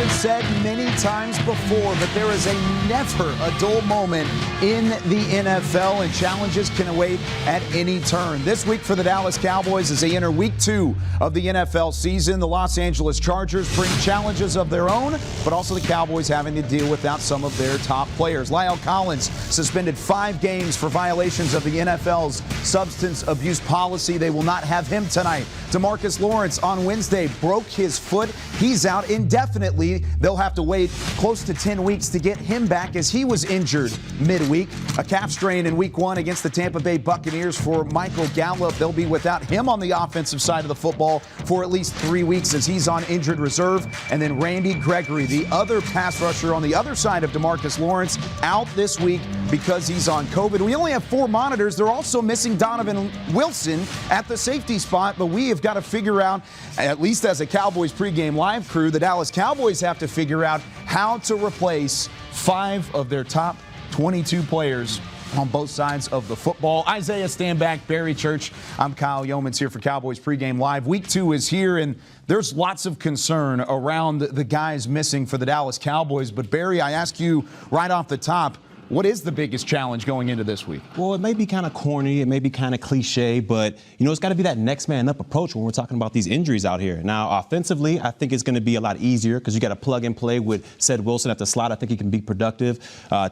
have said many times before, but there is never a dull moment in the NFL, and challenges can await at any turn. This week for the Dallas Cowboys, as they enter week 2 of the NFL season, the Los Angeles Chargers bring challenges of their own, but also the Cowboys having to deal without some of their top players. La'el Collins suspended 5 games for violations of the NFL's substance abuse policy. They will not have him tonight. DeMarcus Lawrence on Wednesday broke his foot. He's out indefinitely. They'll have to wait close to 10 weeks to get him back, as he was injured midweek. A calf strain in week 1 against the Tampa Bay Buccaneers for Michael Gallup. They'll be without him on the offensive side of the football for at least 3 weeks, as he's on injured reserve. And then Randy Gregory, the other pass rusher on the other side of DeMarcus Lawrence, out this week because he's on COVID. We only have 4 monitors. They're also missing Donovan Wilson at the safety spot, but we have got to figure out, at least as a Cowboys pregame live crew, the Dallas Cowboys have to figure out how to replace 5 of their top 22 players on both sides of the football. Isaiah Stanback, Barry Church. I'm Kyle Yeomans here for Cowboys pregame live. Week 2 is here, and there's lots of concern around the guys missing for the Dallas Cowboys. But Barry, I ask you right off the top, what is the biggest challenge going into this week? Well, it may be kind of corny, it may be kind of cliche, but, it's got to be that next man up approach when we're talking about these injuries out here. Now, offensively, I think it's going to be a lot easier because you got to plug and play with said Wilson at the slot. I think he can be productive.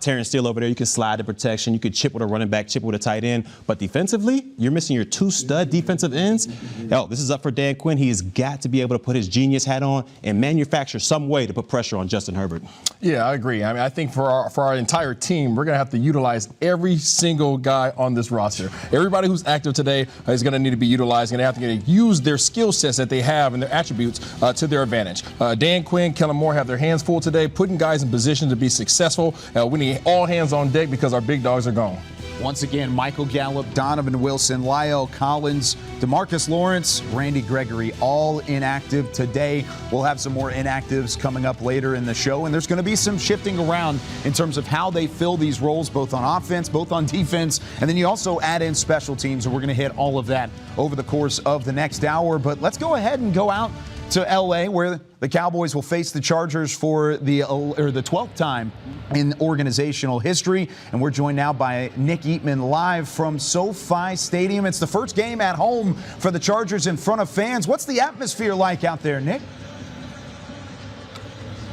Terence Steele over there, you can slide the protection. You could chip with a running back, chip with a tight end. But defensively, you're missing your 2 stud defensive ends. Hell, this is up for Dan Quinn. He has got to be able to put his genius hat on and manufacture some way to put pressure on Justin Herbert. Yeah, I agree. I think for our entire team, we're going to have to utilize every single guy on this roster. Everybody who's active today is going to need to be utilized, and they have to use their skill sets that they have and their attributes to their advantage. Dan Quinn, Kellen Moore have their hands full today, putting guys in position to be successful. We need all hands on deck because our big dogs are gone. Once again, Michael Gallup, Donovan Wilson, La'el Collins, DeMarcus Lawrence, Randy Gregory, all inactive today. We'll have some more inactives coming up later in the show, and there's going to be some shifting around in terms of how they fill these roles, both on offense, both on defense, and then you also add in special teams, and we're going to hit all of that over the course of the next hour. But let's go ahead and go out to L.A., where the Cowboys will face the Chargers for the 12th time in organizational history. And we're joined now by Nick Eatman live from SoFi Stadium. It's the first game at home for the Chargers in front of fans. What's the atmosphere like out there, Nick?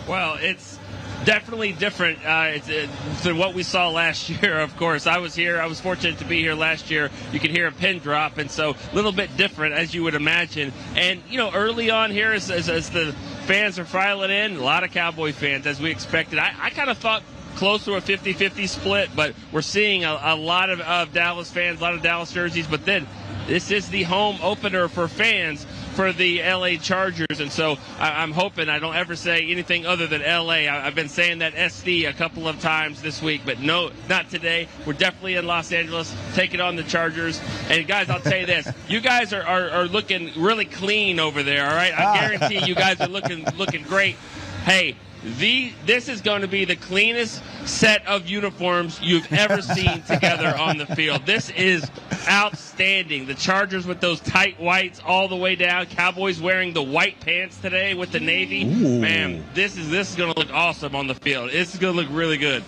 Well, it's definitely different than what we saw last year, of course. I was here. I was fortunate to be here last year. You could hear a pin drop, and so a little bit different, as you would imagine. And, early on here, as the fans are filing in, a lot of Cowboy fans, as we expected. I kind of thought close to a 50-50 split, but we're seeing a lot of Dallas fans, a lot of Dallas jerseys. But then this is the home opener for fans for the L.A. Chargers, and so I'm hoping I don't ever say anything other than L.A. I've been saying that SD a couple of times this week, but no, not today. We're definitely in Los Angeles, taking on the Chargers. And, guys, I'll tell you this. You guys are looking really clean over there, all right? I guarantee you guys are looking great. Hey, this is going to be the cleanest set of uniforms you've ever seen together on the field. This is outstanding. The Chargers with those tight whites all the way down. Cowboys wearing the white pants today with the navy. Ooh. Man, this is going to look awesome on the field. This is going to look really good.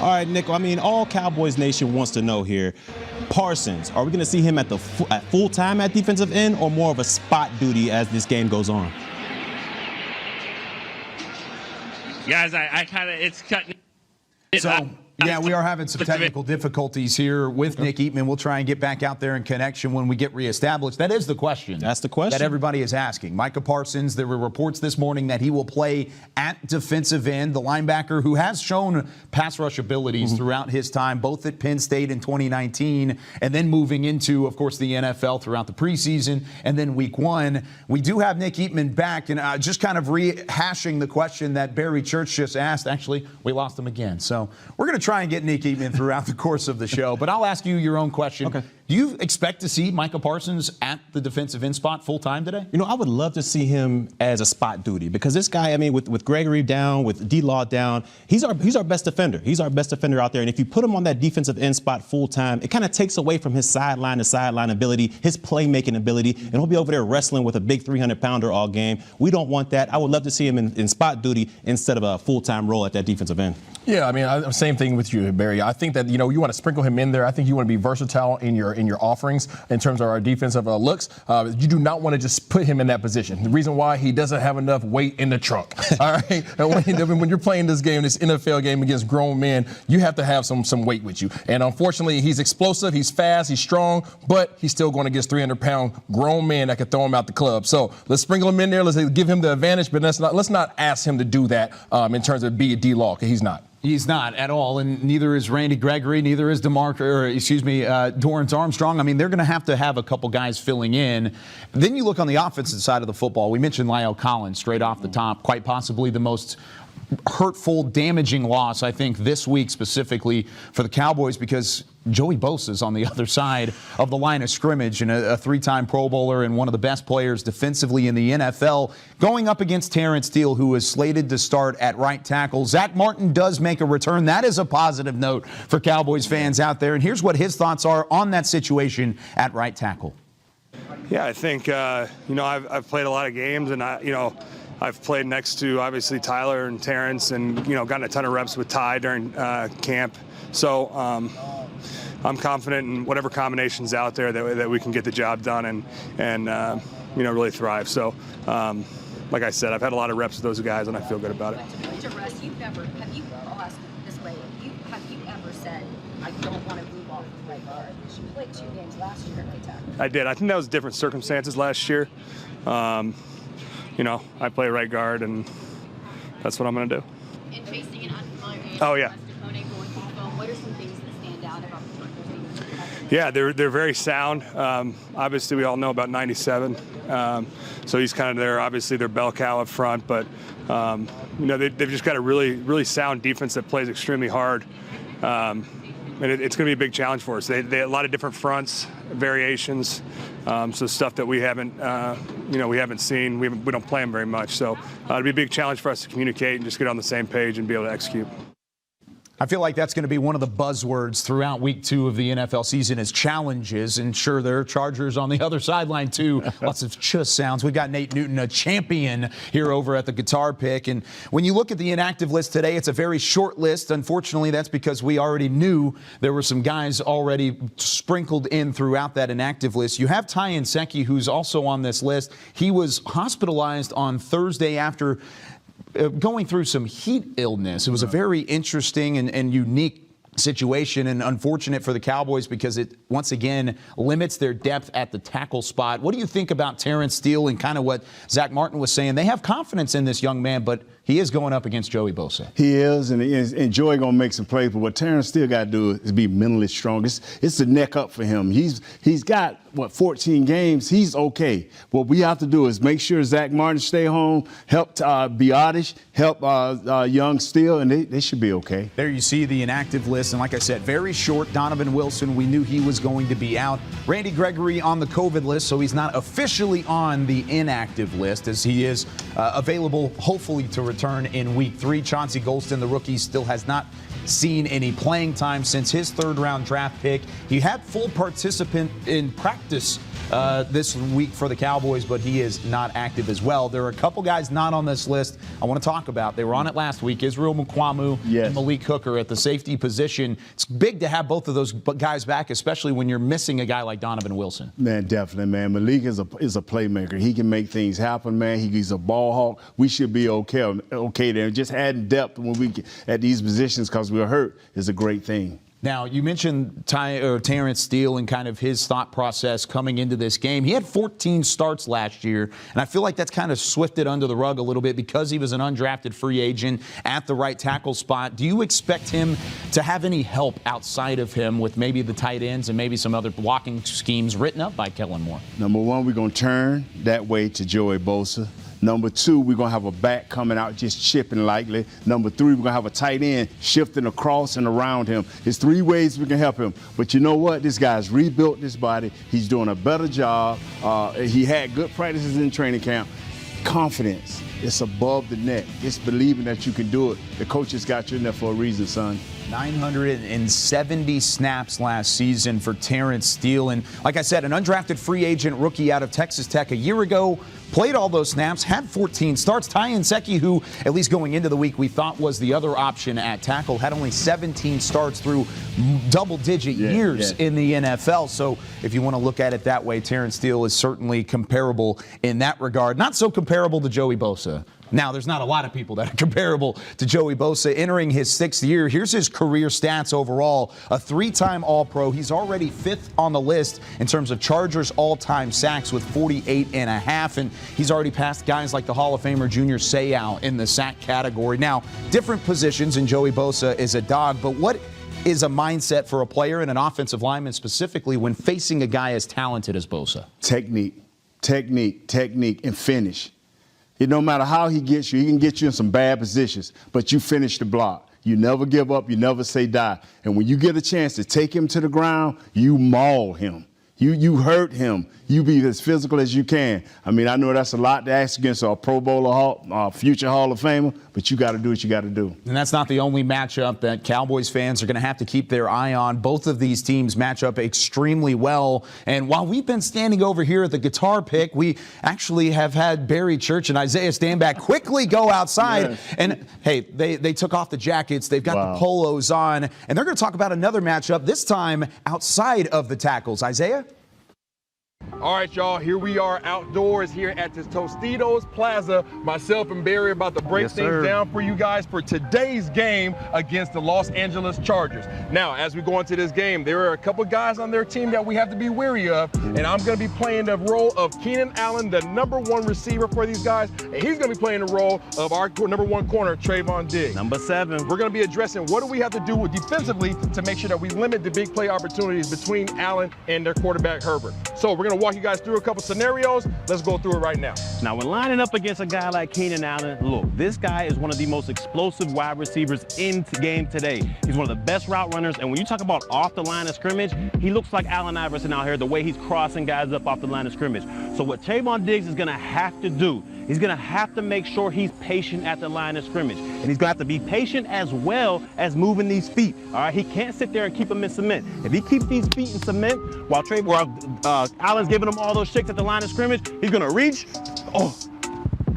All right, Nick, all Cowboys Nation wants to know here, Parsons, are we going to see him at full-time at defensive end or more of a spot duty as this game goes on? Guys, I kind of, it's cutting. Yeah, we are having some technical difficulties here with Nick Eatman. We'll try and get back out there in connection when we get reestablished. That is the question. That's the question that everybody is asking. Micah Parsons, there were reports this morning that he will play at defensive end, the linebacker who has shown pass rush abilities throughout his time, both at Penn State in 2019 and then moving into, of course, the NFL throughout the preseason and then week 1. We do have Nick Eatman back, and just kind of rehashing the question that Barry Church just asked. Actually, we lost him again. So we're going to try and get Nick Eatman throughout the course of the show, but I'll ask you your own question. Okay. Do you expect to see Micah Parsons at the defensive end spot full time today? I would love to see him as a spot duty because this guy, with Gregory down, with D-Law down, he's our best defender. He's our best defender out there. And if you put him on that defensive end spot full time, it kind of takes away from his sideline to sideline ability, his playmaking ability, and he'll be over there wrestling with a big 300-pounder all game. We don't want that. I would love to see him in spot duty instead of a full-time role at that defensive end. Yeah, same thing with you, Barry. I think that, you want to sprinkle him in there. I think you want to be versatile in your offerings in terms of our defensive looks. You do not want to just put him in that position. The reason why, he doesn't have enough weight in the trunk. All right? And when you're playing this game, this NFL game against grown men, you have to have some weight with you. And unfortunately, he's explosive, he's fast, he's strong, but he's still going against 300-pound grown men that could throw him out the club. So let's sprinkle him in there. Let's give him the advantage, but let's not ask him to do that in terms of be a D-Law, because he's not. He's not at all, and neither is Randy Gregory, neither is Dorrance Armstrong. They're going to have a couple guys filling in. Then you look on the offensive side of the football. We mentioned La'el Collins straight off the top, quite possibly the most hurtful, damaging loss, I think, this week specifically for the Cowboys, because Joey Bosa's on the other side of the line of scrimmage, and a three-time Pro Bowler and one of the best players defensively in the NFL, going up against Terence Steele, who is slated to start at right tackle. Zach Martin does make a return. That is a positive note for Cowboys fans out there, and here's what his thoughts are on that situation at right tackle. Yeah, I think, I've played a lot of games, and I've played next to, obviously, Tyler and Terrence, and, gotten a ton of reps with Ty during camp. So I'm confident in whatever combinations out there that we can get the job done and really thrive. So, like I said, I've had a lot of reps with those guys, and I feel good about it. I'll ask this way, have you ever said, I don't want to move off the right guard? You played 2 games last year at right tackle. I did. I think that was different circumstances last year. I play right guard, and that's what I'm going to do. And facing an unfamiliar opponent going through the phone, what are some things that stand out about the team? Yeah, they're very sound. Obviously, we all know about 97. So he's kind of their bell cow up front. But, they've just got a really, really sound defense that plays extremely hard. And it's going to be a big challenge for us. They a lot of different fronts, variations, so stuff that we haven't seen. We don't play them very much. So it'll be a big challenge for us to communicate and just get on the same page and be able to execute. I feel like that's going to be one of the buzzwords throughout week 2 of the NFL season is challenges. And sure, there are Chargers on the other sideline, too. Lots of just sounds. We've got Nate Newton, a champion here over at the Guitar Pick. And when you look at the inactive list today, it's a very short list. Unfortunately, that's because we already knew there were some guys already sprinkled in throughout that inactive list. You have Ty Nsekhe, who's also on this list. He was hospitalized on Thursday after going through some heat illness. It was a very interesting and unique situation, and unfortunate for the Cowboys because it once again limits their depth at the tackle spot. What do you think about Terence Steele and kind of what Zach Martin was saying? They have confidence in this young man, but he is going up against Joey Bosa. He is, and Joey going to make some plays, but what Terence Steele got to do is be mentally strong. It's the neck up for him. He's got, 14 games. He's okay. What we have to do is make sure Zach Martin stay home, help Biotish, help young Steele, and they should be okay. There you see the inactive list, and like I said, very short. Donovan Wilson, we knew he was going to be out. Randy Gregory on the COVID list, so he's not officially on the inactive list, as he is available, hopefully, to return in week 3. Chauncey Golston, the rookie, still has not seen any playing time since his 3rd-round draft pick. He had full participant in practice this week for the Cowboys, but he is not active as well. There are a couple guys not on this list I want to talk about. They were on it last week. Israel Mukuamu and Malik Hooker at the safety position. It's big to have both of those guys back, especially when you're missing a guy like Donovan Wilson. Man, definitely, man. Malik is a playmaker. He can make things happen, man. He's a ball hawk. We should be okay there. Just adding depth when we get at these positions because we're hurt is a great thing. Now, you mentioned Terence Steele and kind of his thought process coming into this game. He had 14 starts last year, and I feel like that's kind of swifted under the rug a little bit because he was an undrafted free agent at the right tackle spot. Do you expect him to have any help outside of him with maybe the tight ends and maybe some other blocking schemes written up by Kellen Moore? Number one, we're going to turn that way to Joey Bosa. Number 2, we're going to have a back coming out just chipping lightly. Number 3, we're going to have a tight end shifting across and around him. There's 3 ways we can help him. But you know what? This guy's rebuilt this body. He's doing a better job. He had good practices in training camp. Confidence. It's above the neck. It's believing that you can do it. The coaches got you in there for a reason, son. 970 snaps last season for Terence Steele. And like I said, an undrafted free agent rookie out of Texas Tech a year ago, played all those snaps, had 14 starts. Ty Nsekhe, who at least going into the week we thought was the other option at tackle, had only 17 starts through double-digit years in the NFL. So if you want to look at it that way, Terence Steele is certainly comparable in that regard. Not so comparable to Joey Bosa. Now, there's not a lot of people that are comparable to Joey Bosa entering his 6th year. Here's his career stats overall. A 3-time All-Pro. He's already 5th on the list in terms of Chargers all-time sacks with 48.5. And he's already passed guys like the Hall of Famer Junior Seau in the sack category. Now, different positions, and Joey Bosa is a dog. But what is a mindset for a player and an offensive lineman specifically when facing a guy as talented as Bosa? Technique, and finish. No matter how he gets you, he can get you in some bad positions, but you finish the block. You never give up. You never say die. And when you get a chance to take him to the ground, you maul him. You hurt him. You be as physical as you can. I mean, I know that's a lot to ask against a Pro Bowler, future Hall of Famer, but you got to do what you got to do. And that's not the only matchup that Cowboys fans are going to have to keep their eye on. Both of these teams match up extremely well. And while we've been standing over here at the guitar pick, we actually have had Barry Church and Isaiah Stanback quickly go outside. Yes. And, hey, they took off the jackets. They've got the polos on. And they're going to talk about another matchup, this time outside of the tackles. Isaiah? All right, y'all, here we are outdoors here at this Tostitos Plaza. Myself and Barry about to break things down for you guys for today's game against the Los Angeles Chargers. Now, as we go into this game, there are a couple guys on their team that we have to be wary of, and I'm going to be playing the role of Keenan Allen, the #1 receiver for these guys, and he's going to be playing the role of our #1 corner, Trayvon Diggs. Number 7. We're going to be addressing what do we have to do defensively to make sure that we limit the big play opportunities between Allen and their quarterback, Herbert. So we're going to walk you guys through a couple scenarios. Let's go through it right now. Now, when lining up against a guy like Keenan Allen, look, this guy is one of the most explosive wide receivers in the game today. He's one of the best route runners, and when you talk about off the line of scrimmage, he looks like Allen Iverson out here, the way he's crossing guys up off the line of scrimmage. So what Trayvon Diggs is going to have to do, he's going to have to make sure he's patient at the line of scrimmage. And he's going to have to be patient as well as moving these feet. All right, he can't sit there and keep them in cement. If he keeps these feet in cement while Allen's giving him all those shakes at the line of scrimmage, he's going to reach. Oh,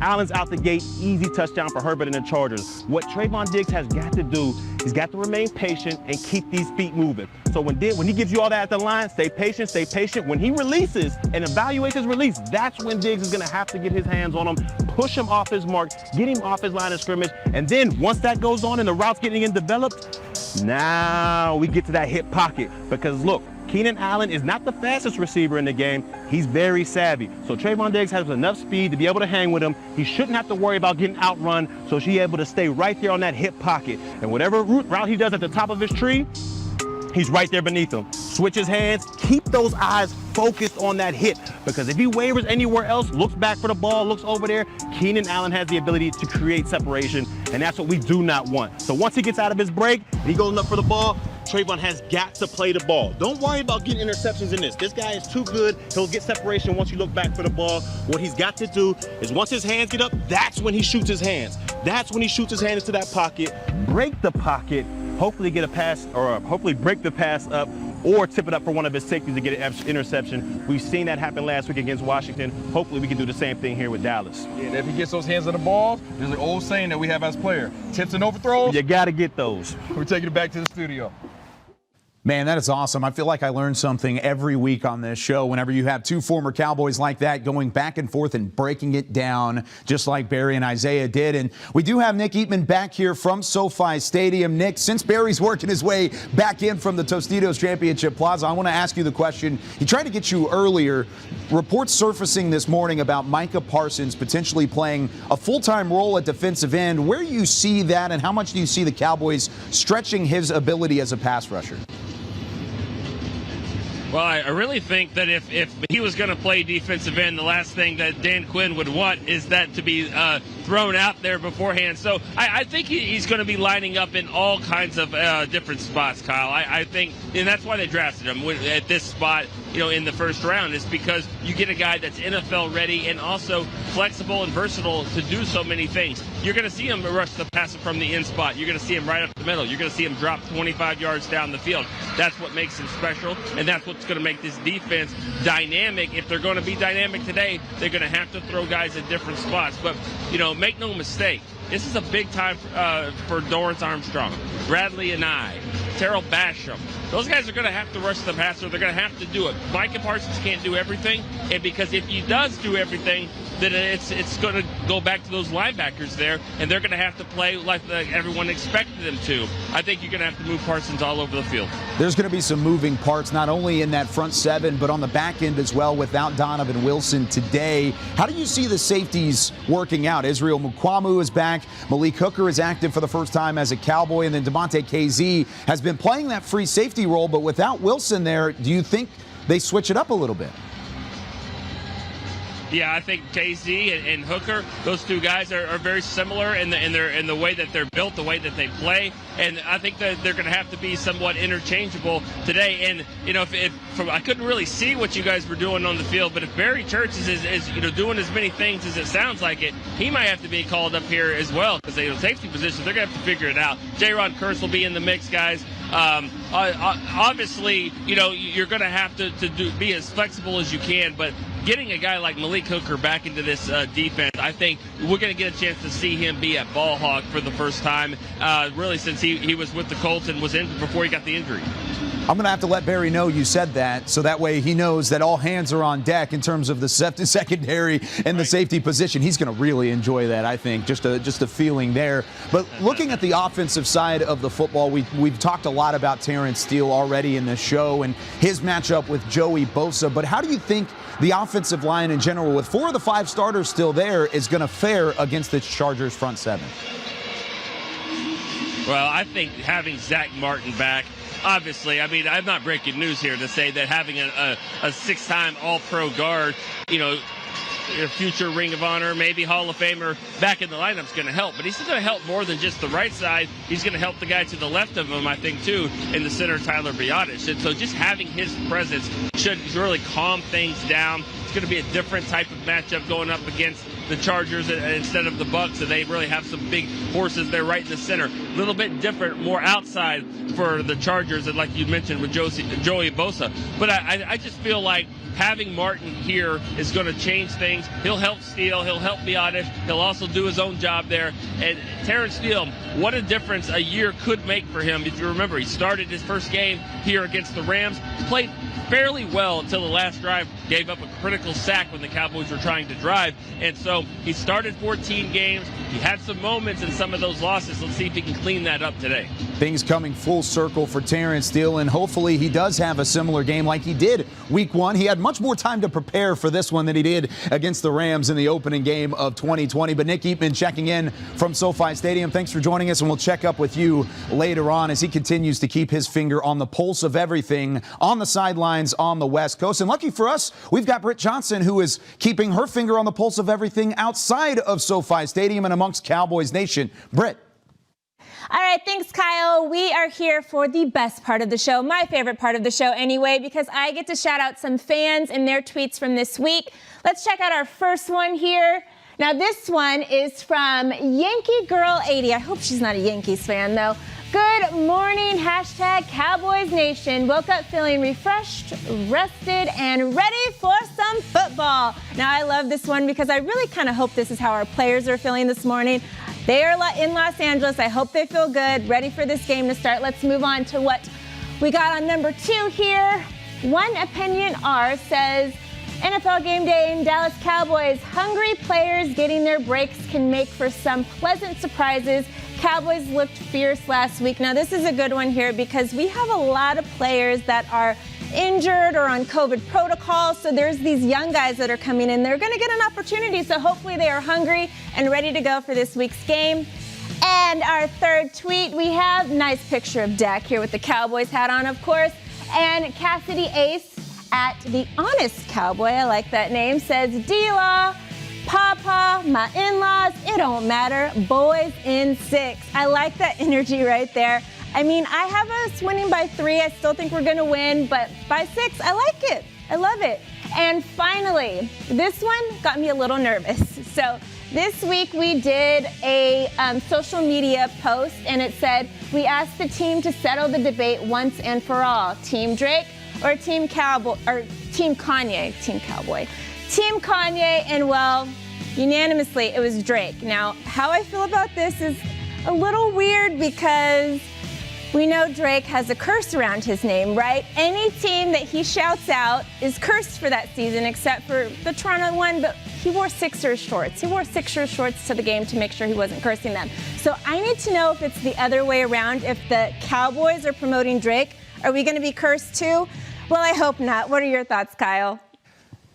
Allen's out the gate. Easy touchdown for Herbert and the Chargers. What Trayvon Diggs has got to do, he's got to remain patient and keep these feet moving. So when he gives you all that at the line, stay patient, stay patient. When he releases and evaluates his release, that's when Diggs is going to have to get his hands on him, push him off his mark, get him off his line of scrimmage. And then once that goes on and the route's getting developed, now we get to that hip pocket. Because look, Keenan Allen is not the fastest receiver in the game. He's very savvy. So Trayvon Diggs has enough speed to be able to hang with him. He shouldn't have to worry about getting outrun, so she's able to stay right there on that hip pocket. And whatever route he does at the top of his tree, he's right there beneath him. Switch his hands, keep those eyes focused on that hit, because if he wavers anywhere else, looks back for the ball, looks over there, Keenan Allen has the ability to create separation, and that's what we do not want. So once he gets out of his break, and he goes up for the ball, Trayvon has got to play the ball. Don't worry about getting interceptions in this. This guy is too good. He'll get separation once you look back for the ball. What he's got to do is once his hands get up, that's when he shoots his hands. That's when he shoots his hands into that pocket, break the pocket, hopefully get a pass, or hopefully break the pass up, or tip it up for one of his safeties to get an interception. We've seen that happen last week against Washington. Hopefully we can do the same thing here with Dallas. Yeah, and if he gets those hands on the ball, there's an old saying that we have as players: tips and overthrows. You got to get those. We're taking it back to the studio. Man, that is awesome. I feel like I learn something every week on this show whenever you have two former Cowboys like that going back and forth and breaking it down just like Barry and Isaiah did. And we do have Nick Eatman back here from SoFi Stadium. Nick, since Barry's working his way back in from the Tostitos Championship Plaza, I want to ask you the question. He tried to get you earlier. Reports surfacing this morning about Micah Parsons potentially playing a full-time role at defensive end. Where do you see that, and how much do you see the Cowboys stretching his ability as a pass rusher? Well, I really think that if he was going to play defensive end, the last thing that Dan Quinn would want is that to be thrown out there beforehand. So I think he's going to be lining up in all kinds of different spots, Kyle. I think, and that's why they drafted him at this spot, in the first round, is because you get a guy that's NFL ready and also flexible and versatile to do so many things. You're going to see him rush the passer from the in spot. You're going to see him right up the middle. You're going to see him drop 25 yards down the field. That's what makes him special, and that's what's going to make this defense dynamic. If they're going to be dynamic today, they're going to have to throw guys at different spots. But, make no mistake, this is a big time for Dorrance Armstrong, Bradley and Terrell Basham. Those guys are going to have to rush the passer. They're going to have to do it. Micah Parsons can't do everything, and because if he does do everything, then it's going to go back to those linebackers there, and they're going to have to play like everyone expected them to. I think you're going to have to move Parsons all over the field. There's going to be some moving parts, not only in that front seven, but on the back end as well without Donovan Wilson today. How do you see the safeties working out? Israel Mukuamu is back. Malik Hooker is active for the first time as a Cowboy, and then Devontae KZ has been playing that free safety role, but without Wilson there, do you think they switch it up a little bit? Yeah, I think KZ and Hooker, those two guys are very similar in the way that they're built, the way that they play, and I think that they're going to have to be somewhat interchangeable today. And if I couldn't really see what you guys were doing on the field, but if Barry Church is doing as many things as it sounds like it, he might have to be called up here as well, because safety position, they're going to have to figure it out. J-Ron Curse will be in the mix, guys. Obviously, you're going to have to be as flexible as you can, but getting a guy like Malik Hooker back into this defense, I think we're going to get a chance to see him be at ball hawk for the first time, really since he was with the Colts and was injured before he got the injury. I'm going to have to let Barry know you said that, so that way he knows that all hands are on deck in terms of the secondary and the safety position. He's going to really enjoy that, I think, just a feeling there. But looking at the offensive side of the football, we've talked a lot about Terence Steele already in the show and his matchup with Joey Bosa. But how do you think the offensive line in general, with 4 of the 5 starters still there, is going to fare against the Chargers front seven? Well, I think having Zach Martin back, obviously, I'm not breaking news here to say that having a 6-time All-Pro guard, a future Ring of Honor, maybe Hall of Famer back in the lineup is going to help. But he's going to help more than just the right side. He's going to help the guy to the left of him, I think, too, in the center, Tyler Biadasz. And so just having his presence should really calm things down. It's going to be a different type of matchup going up against the Chargers instead of the Bucs, and they really have some big horses there right in the center. A little bit different, more outside for the Chargers, and like you mentioned with Joey Bosa. But I just feel like having Martin here is going to change things. He'll help Steele. He'll help Biadasz. He'll also do his own job there. And Terence Steele, what a difference a year could make for him. If you remember, he started his first game here against the Rams, played fairly well until the last drive, gave up a critical sack when the Cowboys were trying to drive. And so he started 14 games. He had some moments in some of those losses. Let's see if he can clean that up today. Things coming full circle for Terence Steele, and hopefully he does have a similar game like he did week 1. He had much more time to prepare for this one than he did against the Rams in the opening game of 2020. But Nick Eatman checking in from SoFi Stadium. Thanks for joining us, and we'll check up with you later on as he continues to keep his finger on the pulse of everything on the sidelines on the West Coast. And lucky for us, we've got Britt Johnson, who is keeping her finger on the pulse of everything outside of SoFi Stadium and amongst Cowboys Nation. Britt. All right, thanks, Kyle. We are here for the best part of the show, my favorite part of the show anyway, because I get to shout out some fans and their tweets from this week. Let's check out our first one here. Now, this one is from Yankee Girl 80. I hope she's not a Yankees fan, though. Good morning, hashtag Cowboys Nation. Woke up feeling refreshed, rested, and ready for some football. Now, I love this one because I really kind of hope this is how our players are feeling this morning. They are in Los Angeles. I hope they feel good, ready for this game to start. Let's move on to what we got on number 2 here. One Opinion R says, NFL game day in Dallas Cowboys. Hungry players getting their breaks can make for some pleasant surprises. Cowboys looked fierce last week. Now, this is a good one here because we have a lot of players that are injured or on COVID protocol. So there's these young guys that are coming in. They're going to get an opportunity. So hopefully they are hungry and ready to go for this week's game. And our third tweet, we have nice picture of Dak here with the Cowboys hat on, of course. And Cassidy Ace at The Honest Cowboy, I like that name, says, D-Law, Papa, my in-laws, it don't matter, boys in 6. I like that energy right there. I mean, I have us winning by 3. I still think we're going to win, but by 6, I like it. I love it. And finally, this one got me a little nervous. So this week we did a social media post, and it said, we asked the team to settle the debate once and for all. Team Drake or Team Cowboy, or Team Kanye, Team Cowboy. Team Kanye, and well, unanimously it was Drake. Now, how I feel about this is a little weird because we know Drake has a curse around his name, right? Any team that he shouts out is cursed for that season, except for the Toronto one, but he wore Sixers shorts. He wore Sixers shorts to the game to make sure he wasn't cursing them. So I need to know if it's the other way around. If the Cowboys are promoting Drake, are we going to be cursed too? Well, I hope not. What are your thoughts, Kyle?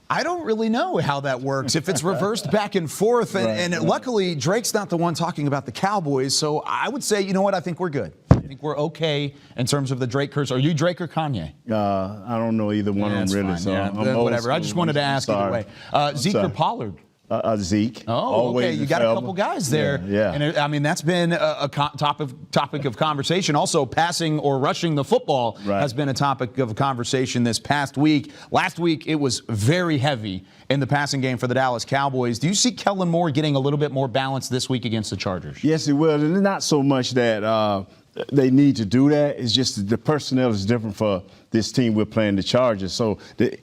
I don't really know how that works, if it's reversed back and forth. And luckily, Drake's not the one talking about the Cowboys. So I would say, you know what? I think we're good. I think we're okay in terms of the Drake curse. Are you Drake or Kanye? I don't know either one of them really. Fine. So yeah, whatever. I just wanted to ask either way. Zeke or Pollard? Zeke. Oh, okay. You got a couple guys there. Yeah. And I mean, that's been a topic of conversation. Also, passing or rushing the football has been a topic of conversation this past week. Last week, it was very heavy in the passing game for the Dallas Cowboys. Do you see Kellen Moore getting a little bit more balance this week against the Chargers? Yes, he will. And not so much that they need to do that. It's just the personnel is different for this team we're playing, the Chargers. So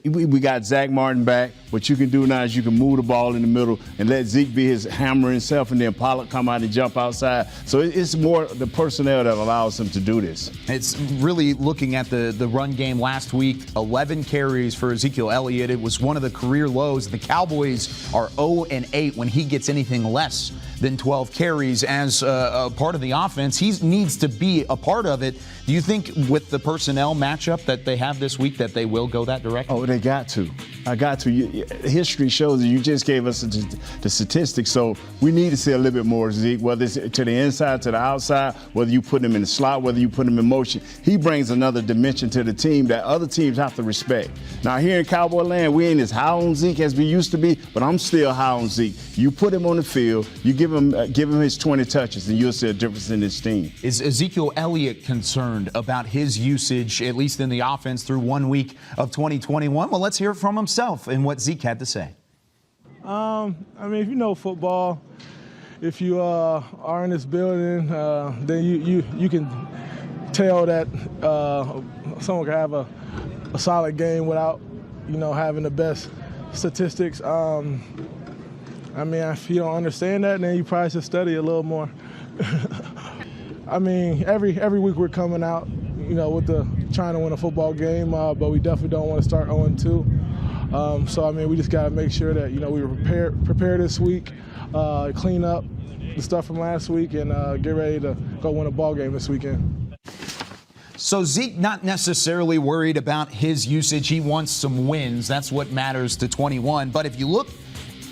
we got Zach Martin back. What you can do now is you can move the ball in the middle and let Zeke be his hammer himself, and then Pollard come out and jump outside. So it's more the personnel that allows him to do this. It's really looking at the run game last week, 11 carries for Ezekiel Elliott. It was one of the career lows. The Cowboys are 0-8 when he gets anything less than 12 carries as a part of the offense. He needs to be a part of it. Do you think with the personnel matchup that they have this week that they will go that direction? Oh, they got to. I got to. History shows that you just gave us the statistics, so we need to see a little bit more Zeke, whether it's to the inside, to the outside, whether you put him in the slot, whether you put him in motion. He brings another dimension to the team that other teams have to respect. Now, here in Cowboy land, we ain't as high on Zeke as we used to be, but I'm still high on Zeke. You put him on the field, you give him his 20 touches, and you'll see a difference in this team. Is Ezekiel Elliott concerned about his usage, at least in the offense, through 1 week of 2021? Well, let's hear from himself and what Zeke had to say. I mean, if you know football, if you are in this building, then you can tell that someone can have a solid game without, having the best statistics. I mean, if you don't understand that, then you probably should study a little more. I mean, every week we're coming out, with trying to win a football game, but we definitely don't want to start 0-2. So, I mean, we just got to make sure that, we were prepared this week, clean up the stuff from last week, and get ready to go win a ball game this weekend. So Zeke not necessarily worried about his usage. He wants some wins. That's what matters to 21. But if you look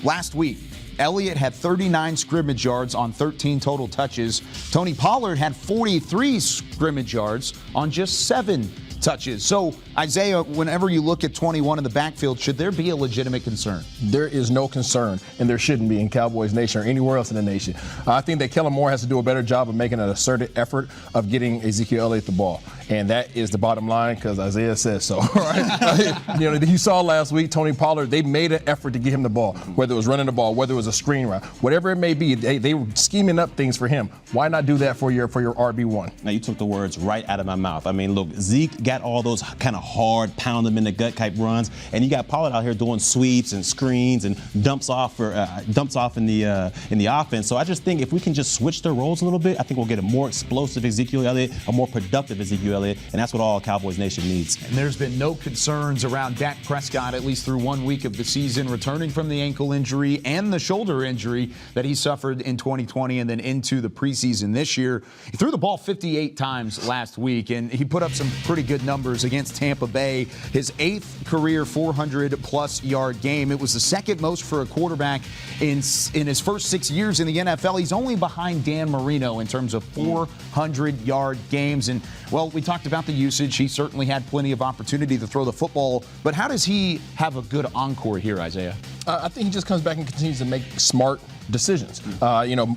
last week, Elliott had 39 scrimmage yards on 13 total touches. Tony Pollard had 43 scrimmage yards on just 7 touches. So, Isaiah, whenever you look at 21 in the backfield, should there be a legitimate concern? There is no concern, and there shouldn't be in Cowboys Nation or anywhere else in the nation. I think that Kellen Moore has to do a better job of making an assertive effort of getting Ezekiel Elliott the ball. And that is the bottom line because Isaiah says so. Right? You saw last week, Tony Pollard, they made an effort to get him the ball, whether it was running the ball, whether it was a screen route, whatever it may be, they were scheming up things for him. Why not do that for your RB1? Now, you took the words right out of my mouth. I mean, look, Zeke got all those kind of hard, pound them in the gut type runs, and you got Pollard out here doing sweeps and screens and dumps off in the offense. So I just think if we can just switch their roles a little bit, I think we'll get a more explosive Ezekiel Elliott, a more productive Ezekiel Elliott, and that's what all Cowboys Nation needs. And there's been no concerns around Dak Prescott, at least through 1 week of the season, returning from the ankle injury and the shoulder injury that he suffered in 2020 and then into the preseason this year. He threw the ball 58 times last week, and he put up some pretty good numbers against Tampa Bay. His 8th career 400-plus yard game. It was the second most for a quarterback in his first 6 years in the NFL. He's only behind Dan Marino in terms of 400-yard games. And, well, we talked about the usage. He certainly had plenty of opportunity to throw the football. But how does he have a good encore here, Isaiah? I think he just comes back and continues to make smart decisions.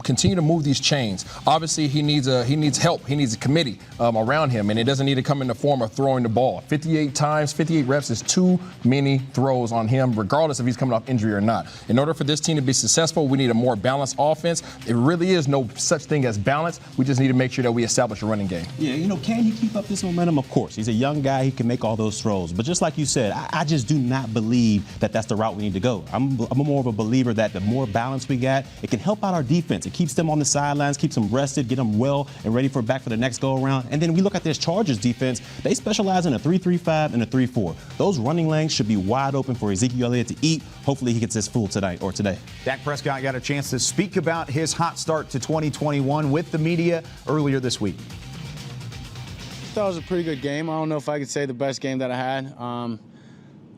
Continue to move these chains. Obviously, he needs help. He needs a committee around him, and it doesn't need to come in the form of throwing the ball. 58 reps is too many throws on him, regardless if he's coming off injury or not. In order for this team to be successful, we need a more balanced offense. It really is no such thing as balance. We just need to make sure that we establish a running game. Yeah, can he keep up this momentum? Of course. He's a young guy. He can make all those throws. But just like you said, I just do not believe that that's the route we need to go. I'm more of a believer that the more balance we got, it can help out our defense. It keeps them on the sidelines, keeps them rested, get them well and ready for the next go-around. And then we look at this Chargers defense. They specialize in a 3-3-5 and a 3-4. Those running lanes should be wide open for Ezekiel Elliott to eat. Hopefully he gets this full tonight or today. Dak Prescott got a chance to speak about his hot start to 2021 with the media earlier this week. I thought it was a pretty good game. I don't know if I could say the best game that I had.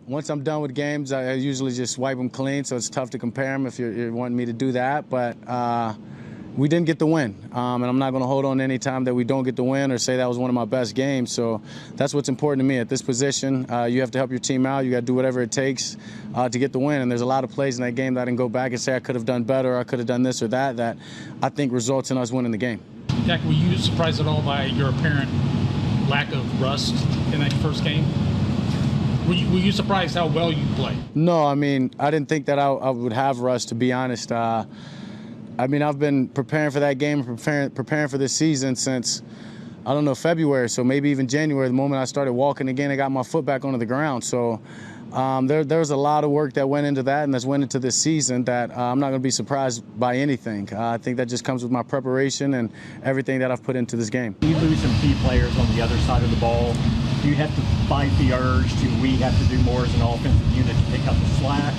Once I'm done with games, I usually just wipe them clean, so it's tough to compare them if you're wanting me to do that. But we didn't get the win, and I'm not going to hold on any time that we don't get the win or say that was one of my best games. So that's what's important to me at this position. You have to help your team out. You got to do whatever it takes to get the win. And there's a lot of plays in that game that I didn't go back and say I could have done better or I could have done this or that I think results in us winning the game. Dak, were you surprised at all by your apparent lack of rust in that first game? Were you surprised how well you played? No, I didn't think that I would have rust, to be honest. I've been preparing for that game, preparing for this season since, February, so maybe even January. The moment I started walking again, I got my foot back onto the ground. So there's a lot of work that went into that and that's went into this season that I'm not going to be surprised by anything. I think that just comes with my preparation and everything that I've put into this game. You lose some key players on the other side of the ball. Do you have to fight the urge we have to do more as an offensive unit to pick up the slack?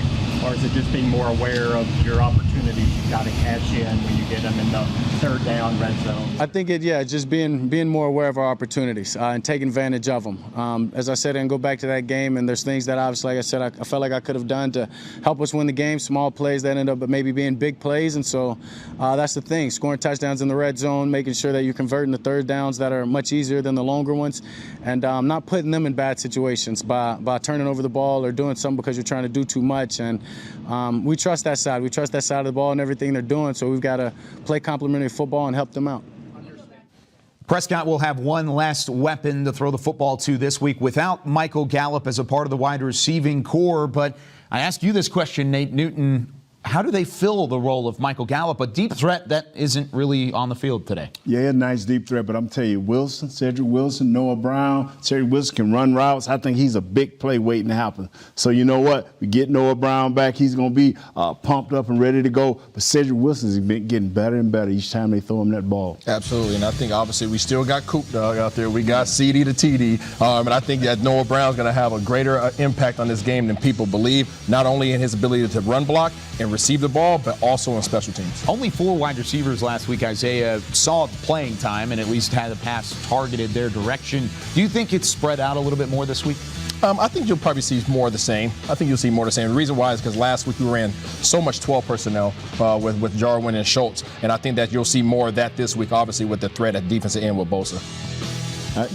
Or is it just being more aware of your opportunities you've got to catch in when you get them in the third down, red zone? I think just being more aware of our opportunities and taking advantage of them. As I said, I didn't go back to that game, and there's things that obviously, like I said, I felt like I could have done to help us win the game, small plays that end up maybe being big plays. And so that's the thing, scoring touchdowns in the red zone, making sure that you're converting the third downs that are much easier than the longer ones, and not putting them in bad situations by turning over the ball or doing something because you're trying to do too much. And we trust that side. We trust that side of the ball and everything they're doing, so we've got to play complementary football and help them out. Prescott will have one last weapon to throw the football to this week without Michael Gallup as a part of the wide receiving core. But I ask you this question, Nate Newton. How do they fill the role of Michael Gallup, a deep threat that isn't really on the field today? Yeah, a nice deep threat, but I'm telling you, Cedric Wilson, Noah Brown, Cedric Wilson can run routes. I think he's a big play waiting to happen. So you know what? We get Noah Brown back. He's going to be pumped up and ready to go. But Cedric Wilson's been getting better and better each time they throw him that ball. Absolutely, and I think obviously we still got Coop Dog out there. We got CD to TD, and I think that Noah Brown's going to have a greater impact on this game than people believe, not only in his ability to run block and receive the ball, but also on special teams. Only 4 wide receivers last week, Isaiah, saw playing time and at least had a pass targeted their direction. Do you think it's spread out a little bit more this week? I think you'll probably see more of the same. I think you'll see more of the same. The reason why is because last week we ran so much 12 personnel with Jarwin and Schultz, and I think that you'll see more of that this week, obviously with the threat at defensive end with Bosa.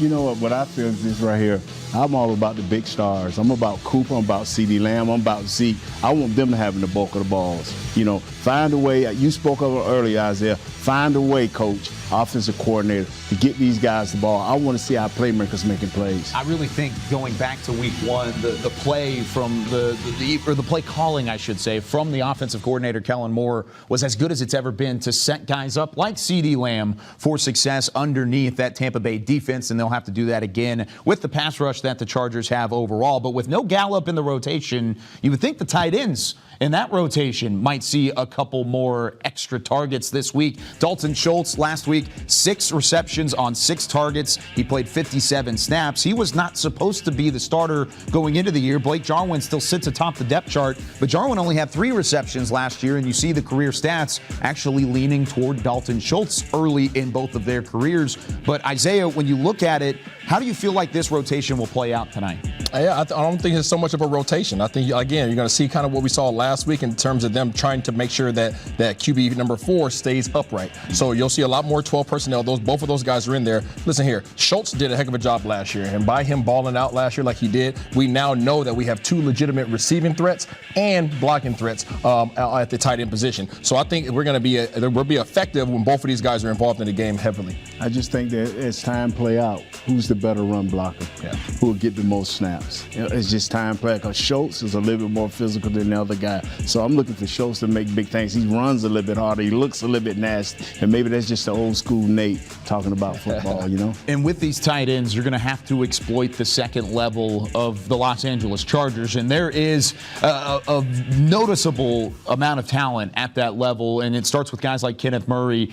You know what I feel is this right here. I'm all about the big stars. I'm about Cooper. I'm about CeeDee Lamb. I'm about Zeke. I want them to have the bulk of the balls. Find a way. You spoke of it earlier, Isaiah. Find a way, coach, offensive coordinator, to get these guys the ball. I want to see our playmakers making plays. I really think going back to week 1, the play from the play calling, I should say, from the offensive coordinator, Kellen Moore, was as good as it's ever been to set guys up like CeeDee Lamb for success underneath that Tampa Bay defense, and they'll have to do that again with the pass rush that the Chargers have overall. But with no Gallup in the rotation, you would think the tight ends in that rotation might see a couple more extra targets this week. Dalton Schultz last week, 6 receptions on 6 targets. He played 57 snaps. He was not supposed to be the starter going into the year. Blake Jarwin still sits atop the depth chart, but Jarwin only had 3 receptions last year, and you see the career stats actually leaning toward Dalton Schultz early in both of their careers. But Isaiah, when you look at it, How do you feel like this rotation will play out tonight? Yeah, I don't think it's so much of a rotation. I think, again, you're going to see kind of what we saw last week in terms of them trying to make sure that QB number 4 stays upright. So you'll see a lot more 12 personnel. Both of those guys are in there. Listen here, Schultz did a heck of a job last year, and by him balling out last year like he did, we now know that we have 2 legitimate receiving threats and blocking threats at the tight end position. So I think we'll be effective when both of these guys are involved in the game heavily. I just think that as time play out, who's the better run blocker? Yeah. Who will get the most snaps? It's just time play, because Schultz is a little bit more physical than the other guy. So I'm looking for Schultz to make big things. He runs a little bit harder. He looks a little bit nasty. And maybe that's just the old school Nate talking about football, you know? And with these tight ends, you're going to have to exploit the second level of the Los Angeles Chargers. And there is a noticeable amount of talent at that level. And it starts with guys like Kenneth Murray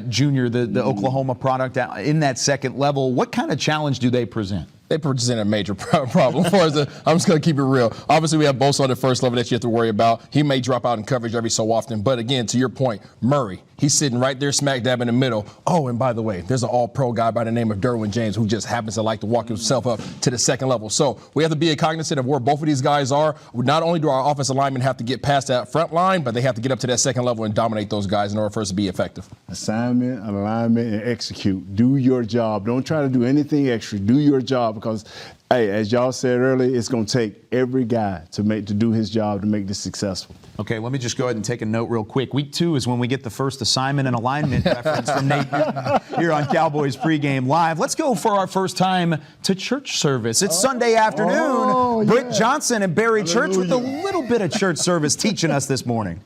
Jr., the Oklahoma product in that second level. What kind of challenge do they present? They present a major problem for us. I'm just going to keep it real. Obviously, we have Bosa on the first level that you have to worry about. He may drop out in coverage every so often. But again, to your point, Murray, he's sitting right there smack dab in the middle. Oh, and by the way, there's an all-pro guy by the name of Derwin James who just happens to like to walk himself up to the second level. So we have to be cognizant of where both of these guys are. Not only do our offensive linemen have to get past that front line, but they have to get up to that second level and dominate those guys in order for us to be effective. Assignment, alignment, and execute. Do your job. Don't try to do anything extra. Do your job, because, hey, as y'all said earlier, it's going to take every guy to do his job to make this successful. Okay, let me just go ahead and take a note real quick. Week 2 is when we get the first assignment and alignment reference from Nate here on Cowboys Pregame Live. Let's go for our first time to church service. It's Sunday afternoon. Britt Johnson and Barry Church with a little bit of church service teaching us this morning.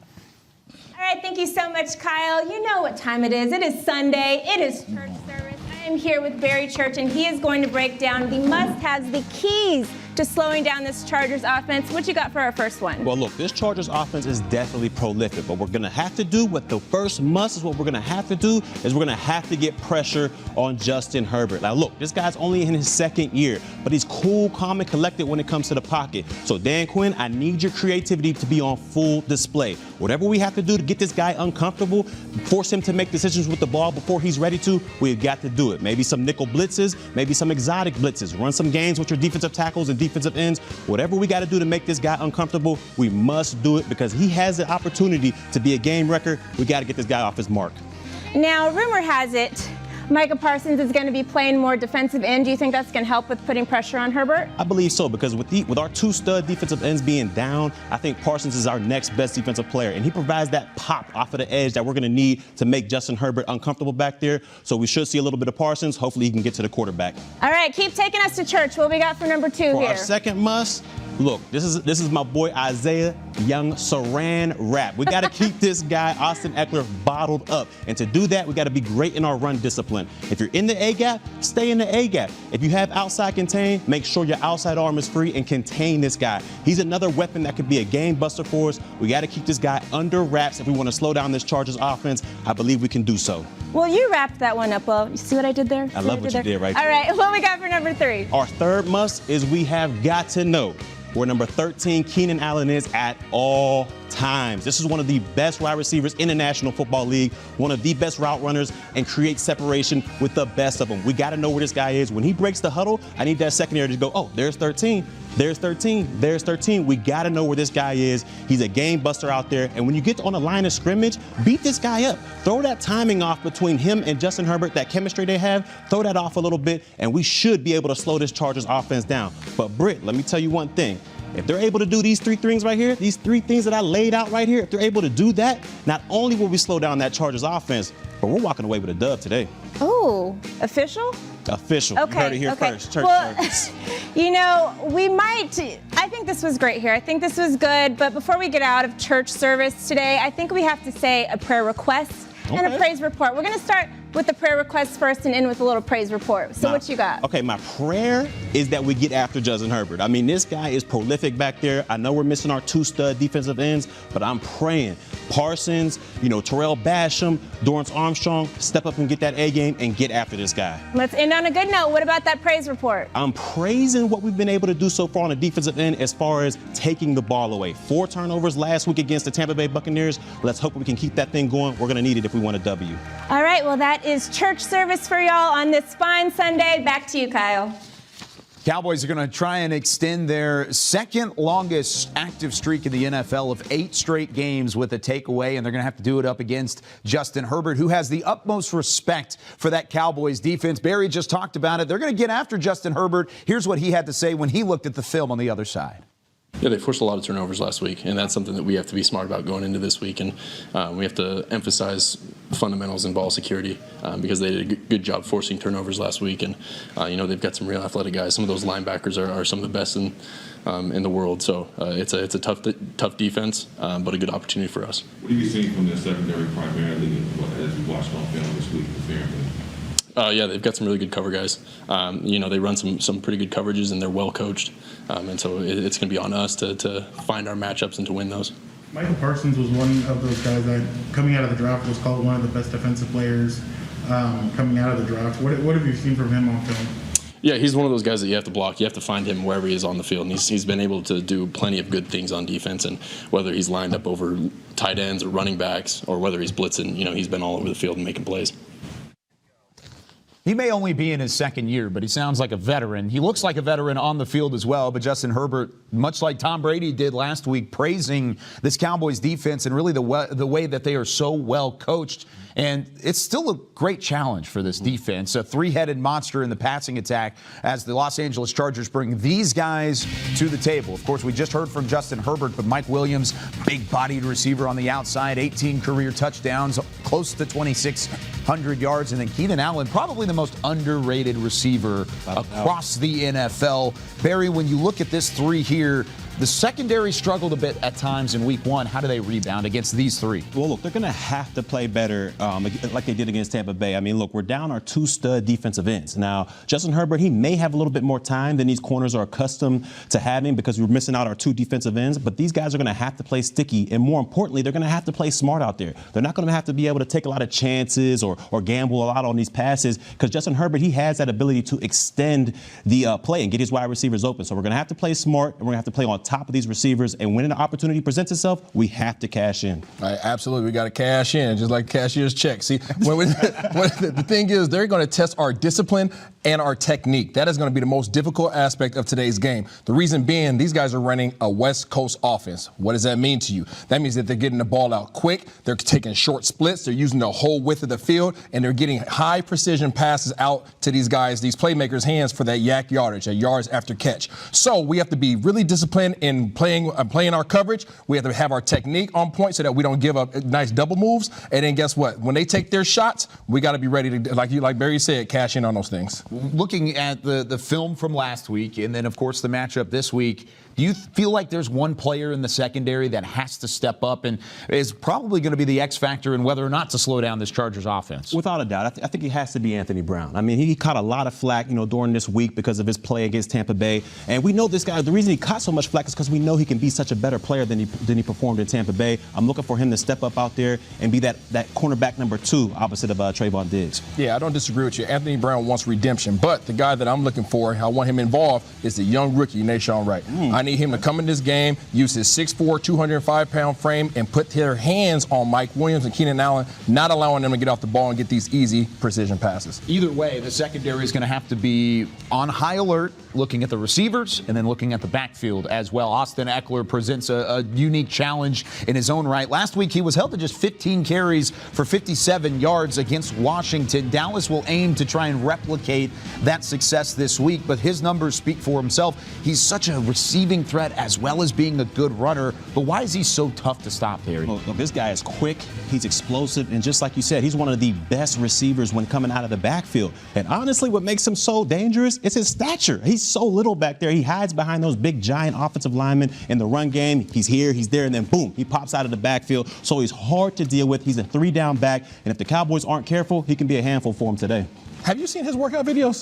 All right, thank you so much, Kyle. You know what time it is. It is Sunday. It is church service. I am here with Barry Church, and he is going to break down the must-haves, the keys to slowing down this Chargers offense. What you got for our first one? Well, look, this Chargers offense is definitely prolific, but we're going to have to do what the first must is what we're going to have to do is we're going to have to get pressure on Justin Herbert. Now, look, this guy's only in his second year, but he's cool, calm, and collected when it comes to the pocket. So, Dan Quinn, I need your creativity to be on full display. Whatever we have to do to get this guy uncomfortable, force him to make decisions with the ball before he's ready to, we've got to do it. Maybe some nickel blitzes, maybe some exotic blitzes. Run some games with your defensive tackles and defensive ends. Whatever we got to do to make this guy uncomfortable, we must do it because he has the opportunity to be a game wrecker. We got to get this guy off his mark. Now, rumor has it Micah Parsons is going to be playing more defensive end. Do you think that's going to help with putting pressure on Herbert? I believe so, because with our 2 stud defensive ends being down, I think Parsons is our next best defensive player, and he provides that pop off of the edge that we're going to need to make Justin Herbert uncomfortable back there. So we should see a little bit of Parsons. Hopefully he can get to the quarterback. All right, keep taking us to church. What we got for number 2 for here? Our second must. Look, this is my boy Isaiah Young Saran wrap. We got to keep this guy, Austin Eckler, bottled up. And to do that, we got to be great in our run discipline. If you're in the A-gap, stay in the A-gap. If you have outside contain, make sure your outside arm is free and contain this guy. He's another weapon that could be a game buster for us. We got to keep this guy under wraps if we want to slow down this Chargers offense. I believe we can do so. Well, you wrapped that one up well. You see what I did there? I love what you did right there. All right, what we got for number 3? Our third must is we have got to know where number 13, Keenan Allen, is at all times. This is one of the best wide receivers in the National Football League, one of the best route runners, and creates separation with the best of them. We got to know where this guy is. When he breaks the huddle, I need that secondary to go, oh, there's 13. There's 13. There's 13. We got to know where this guy is. He's a game buster out there. And when you get on the line of scrimmage, beat this guy up. Throw that timing off between him and Justin Herbert, that chemistry they have. Throw that off a little bit, and we should be able to slow this Chargers offense down. But, Britt, let me tell you one thing. If they're able to do these 3 things right here, these 3 things that I laid out right here, if they're able to do that, not only will we slow down that Chargers offense, but we're walking away with a dub today. Oh, official? Official. Okay, You heard it here okay. first. Church service. You know, I think this was great here. I think this was good. But before we get out of church service today, I think we have to say a prayer request and a praise report. We're going to start with the prayer request first and end with a little praise report. So what you got? Okay, my prayer is that we get after Justin Herbert. I mean, this guy is prolific back there. I know we're missing our 2 stud defensive ends, but I'm praying Parsons, Terrell Basham, Dorrance Armstrong, step up and get that A game and get after this guy. Let's end on a good note. What about that praise report? I'm praising what we've been able to do so far on the defensive end as far as taking the ball away. 4 turnovers last week against the Tampa Bay Buccaneers. Let's hope we can keep that thing going. We're going to need it if we want a W. All right, well, that is church service for y'all on this fine Sunday. Back to you, Kyle. Cowboys are going to try and extend their second longest active streak in the NFL of 8 straight games with a takeaway, and they're going to have to do it up against Justin Herbert, who has the utmost respect for that Cowboys defense. Barry just talked about it. They're going to get after Justin Herbert. Here's what he had to say when he looked at the film on the other side. Yeah, they forced a lot of turnovers last week, and that's something that we have to be smart about going into this week. And we have to emphasize fundamentals and ball security because they did a good job forcing turnovers last week. And, they've got some real athletic guys. Some of those linebackers are some of the best in the world. So it's a tough defense, but a good opportunity for us. What have you seen from the secondary primarily as you watched on film this week? Yeah, they've got some really good cover guys. They run some pretty good coverages, and they're well coached. And so it's going to be on us to find our matchups and to win those. Michael Parsons was one of those guys that, coming out of the draft, was called one of the best defensive players coming out of the draft. What have you seen from him on film? Yeah, he's one of those guys that you have to block. You have to find him wherever he is on the field. And he's been able to do plenty of good things on defense. And whether he's lined up over tight ends or running backs or whether he's blitzing, he's been all over the field and making plays. He may only be in his second year, but he sounds like a veteran. He looks like a veteran on the field as well. But Justin Herbert, much like Tom Brady did last week, praising this Cowboys defense and really the way that they are so well coached. And it's still a great challenge for this defense. A 3-headed monster in the passing attack as the Los Angeles Chargers bring these guys to the table. Of course, we just heard from Justin Herbert, but Mike Williams, big-bodied receiver on the outside, 18 career touchdowns, close to 2,600 yards. And then Keenan Allen, probably the most underrated receiver across the NFL. Barry, when you look at this 3 here, the secondary struggled a bit at times in week 1. How do they rebound against these 3? Well, look, they're going to have to play better like they did against Tampa Bay. I mean, look, we're down our 2 stud defensive ends. Now, Justin Herbert, he may have a little bit more time than these corners are accustomed to having because we're missing out our 2 defensive ends. But these guys are going to have to play sticky. And more importantly, they're going to have to play smart out there. They're not going to have to be able to take a lot of chances or gamble a lot on these passes because Justin Herbert, he has that ability to extend the play and get his wide receivers open. So we're going to have to play smart, and we're going to have to play on top of these receivers. And when an opportunity presents itself, we have to cash in. Right, absolutely. We got to cash in, just like cashier's check. See, the thing is, they're going to test our discipline and our technique. That is going to be the most difficult aspect of today's game. The reason being, these guys are running a West Coast offense. What does that mean to you? That means that they're getting the ball out quick. They're taking short splits. They're using the whole width of the field, and they're getting high precision passes out to these guys, these playmakers' hands for that yak yardage, yards after catch. So we have to be really disciplined in playing our coverage. We have to have our technique on point so that we don't give up nice double moves. And then guess what? When they take their shots, we got to be ready to, like Barry said, cash in on those things. Looking at the film from last week and then, of course, the matchup this week, do you feel like there's one player in the secondary that has to step up and is probably going to be the X factor in whether or not to slow down this Chargers offense? Without a doubt. I think it has to be Anthony Brown. I mean, he caught a lot of flack, during this week because of his play against Tampa Bay. And we know this guy, the reason he caught so much flack is because we know he can be such a better player than he performed in Tampa Bay. I'm looking for him to step up out there and be that cornerback number 2 opposite of Trayvon Diggs. Yeah, I don't disagree with you. Anthony Brown wants redemption, but the guy that I'm looking for, I want him involved, is the young rookie, Nashawn Wright. I need him to come in this game, use his 6'4", 205-pound frame, and put their hands on Mike Williams and Keenan Allen, not allowing them to get off the ball and get these easy precision passes. Either way, the secondary is going to have to be on high alert, looking at the receivers and then looking at the backfield as well. Austin Eckler presents a unique challenge in his own right. Last week, he was held to just 15 carries for 57 yards against Washington. Dallas will aim to try and replicate that success this week, but his numbers speak for himself. He's such a receiving threat as well as being a good runner, but why is he so tough to stop, Harry? Well, this guy is quick, he's explosive, and just like you said, he's one of the best receivers when coming out of the backfield. And honestly, what makes him so dangerous is his stature. He's so little back there. He hides behind those big, giant offensive linemen in the run game. He's here, he's there, and then boom, he pops out of the backfield. So he's hard to deal with. He's a 3-down back, and if the Cowboys aren't careful, he can be a handful for him today. Have you seen his workout videos?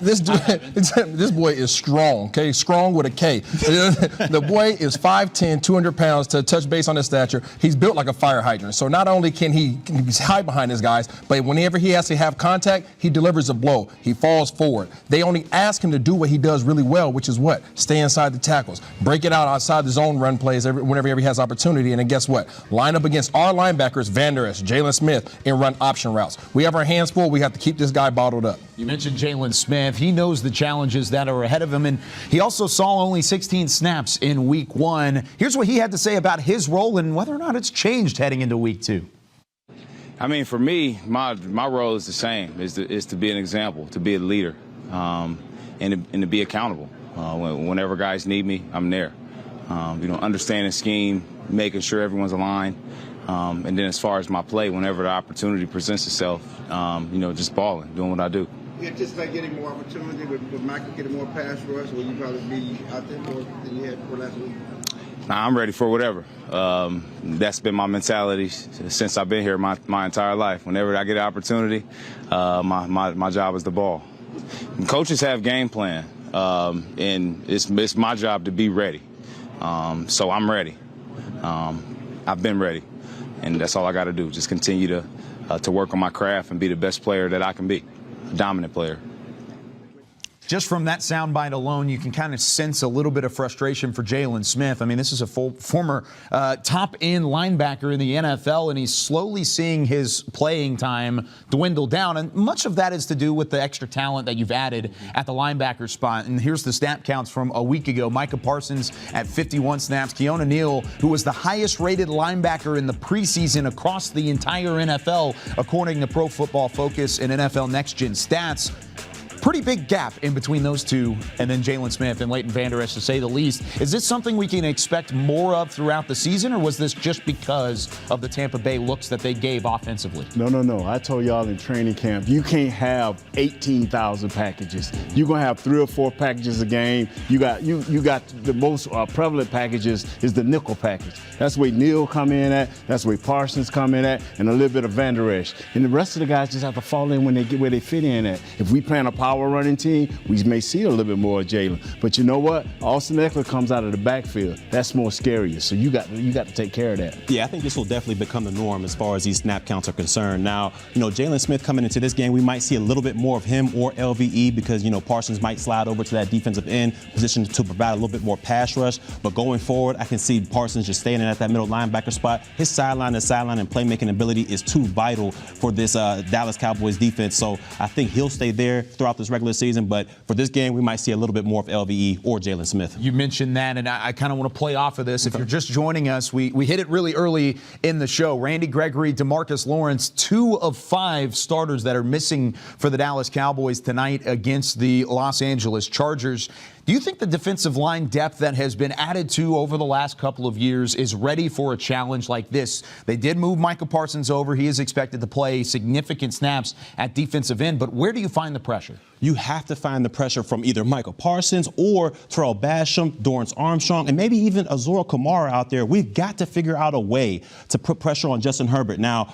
This boy is strong, okay? Strong with a K. The boy is 5'10", 200 pounds to touch base on his stature. He's built like a fire hydrant. So not only can he hide behind his guys, but whenever he has to have contact, he delivers a blow. He falls forward. They only ask him to do what he does really well, which is what? Stay inside the tackles. Break it out outside the zone run plays whenever he has opportunity. And then guess what? Line up against our linebackers, Van Der Esch, Jalen Smith, and run option routes. We have our hands full. We have to keep this guy bottled up. You mentioned Jalen Smith. He knows the challenges that are ahead of him, and he also saw only 16 snaps in Week 1. Here's what he had to say about his role and whether or not it's changed heading into Week 2. I mean, for me, my role is the same, is to be an example, to be a leader, and to be accountable. Whenever guys need me, I'm there. Understanding scheme, making sure everyone's aligned. And then as far as my play, whenever the opportunity presents itself, just balling, doing what I do. You anticipate getting more opportunity with Michael getting more pass rush? Will you probably be out there more than you had for last week? Nah, I'm ready for whatever. That's been my mentality since I've been here my entire life. Whenever I get an opportunity, my job is the ball. Coaches have game plan, and it's my job to be ready. So I'm ready. I've been ready, and that's all I got to do. Just continue to work on my craft and be the best player that I can be, a dominant player. Just from that soundbite alone, you can kind of sense a little bit of frustration for Jalen Smith. I mean, this is a former top-end linebacker in the NFL, and he's slowly seeing his playing time dwindle down. And much of that is to do with the extra talent that you've added at the linebacker spot. And here's the snap counts from a week ago. Micah Parsons at 51 snaps. Keona Neal, who was the highest-rated linebacker in the preseason across the entire NFL, according to Pro Football Focus and NFL Next Gen Stats. Pretty big gap in between those two, and then Jalen Smith and Leighton Vander Esch, to say the least. Is this something we can expect more of throughout the season, or was this just because of the Tampa Bay looks that they gave offensively? No. I told y'all in training camp, you can't have 18,000 packages. You're going to have 3 or 4 packages a game. You got the most prevalent packages is the nickel package. That's where Neal come in at. That's where Parsons come in at, and a little bit of Vander Esch. And the rest of the guys just have to fall in when they get where they fit in at. If we plan a power running team, we may see a little bit more of Jalen. But you know what? Austin Eckler comes out of the backfield. That's more scarier. So you got to take care of that. Yeah, I think this will definitely become the norm as far as these snap counts are concerned. Now, Jalen Smith coming into this game, we might see a little bit more of him or LVE because, Parsons might slide over to that defensive end position to provide a little bit more pass rush. But going forward, I can see Parsons just staying in at that middle linebacker spot. His sideline to sideline and playmaking ability is too vital for this Dallas Cowboys defense. So I think he'll stay there throughout this regular season, but for this game, we might see a little bit more of LVE or Jalen Smith. You mentioned that, and I kind of want to play off of this. If you're just joining us, we hit it really early in the show. Randy Gregory, DeMarcus Lawrence, 2 of 5 starters that are missing for the Dallas Cowboys tonight against the Los Angeles Chargers. Do you think the defensive line depth that has been added to over the last couple of years is ready for a challenge like this? They did move Micah Parsons over. He is expected to play significant snaps at defensive end, but where do you find the pressure? You have to find the pressure from either Michael Parsons or Terrell Basham, Dorrance Armstrong, and maybe even Azura Kamara out there. We've got to figure out a way to put pressure on Justin Herbert. Now,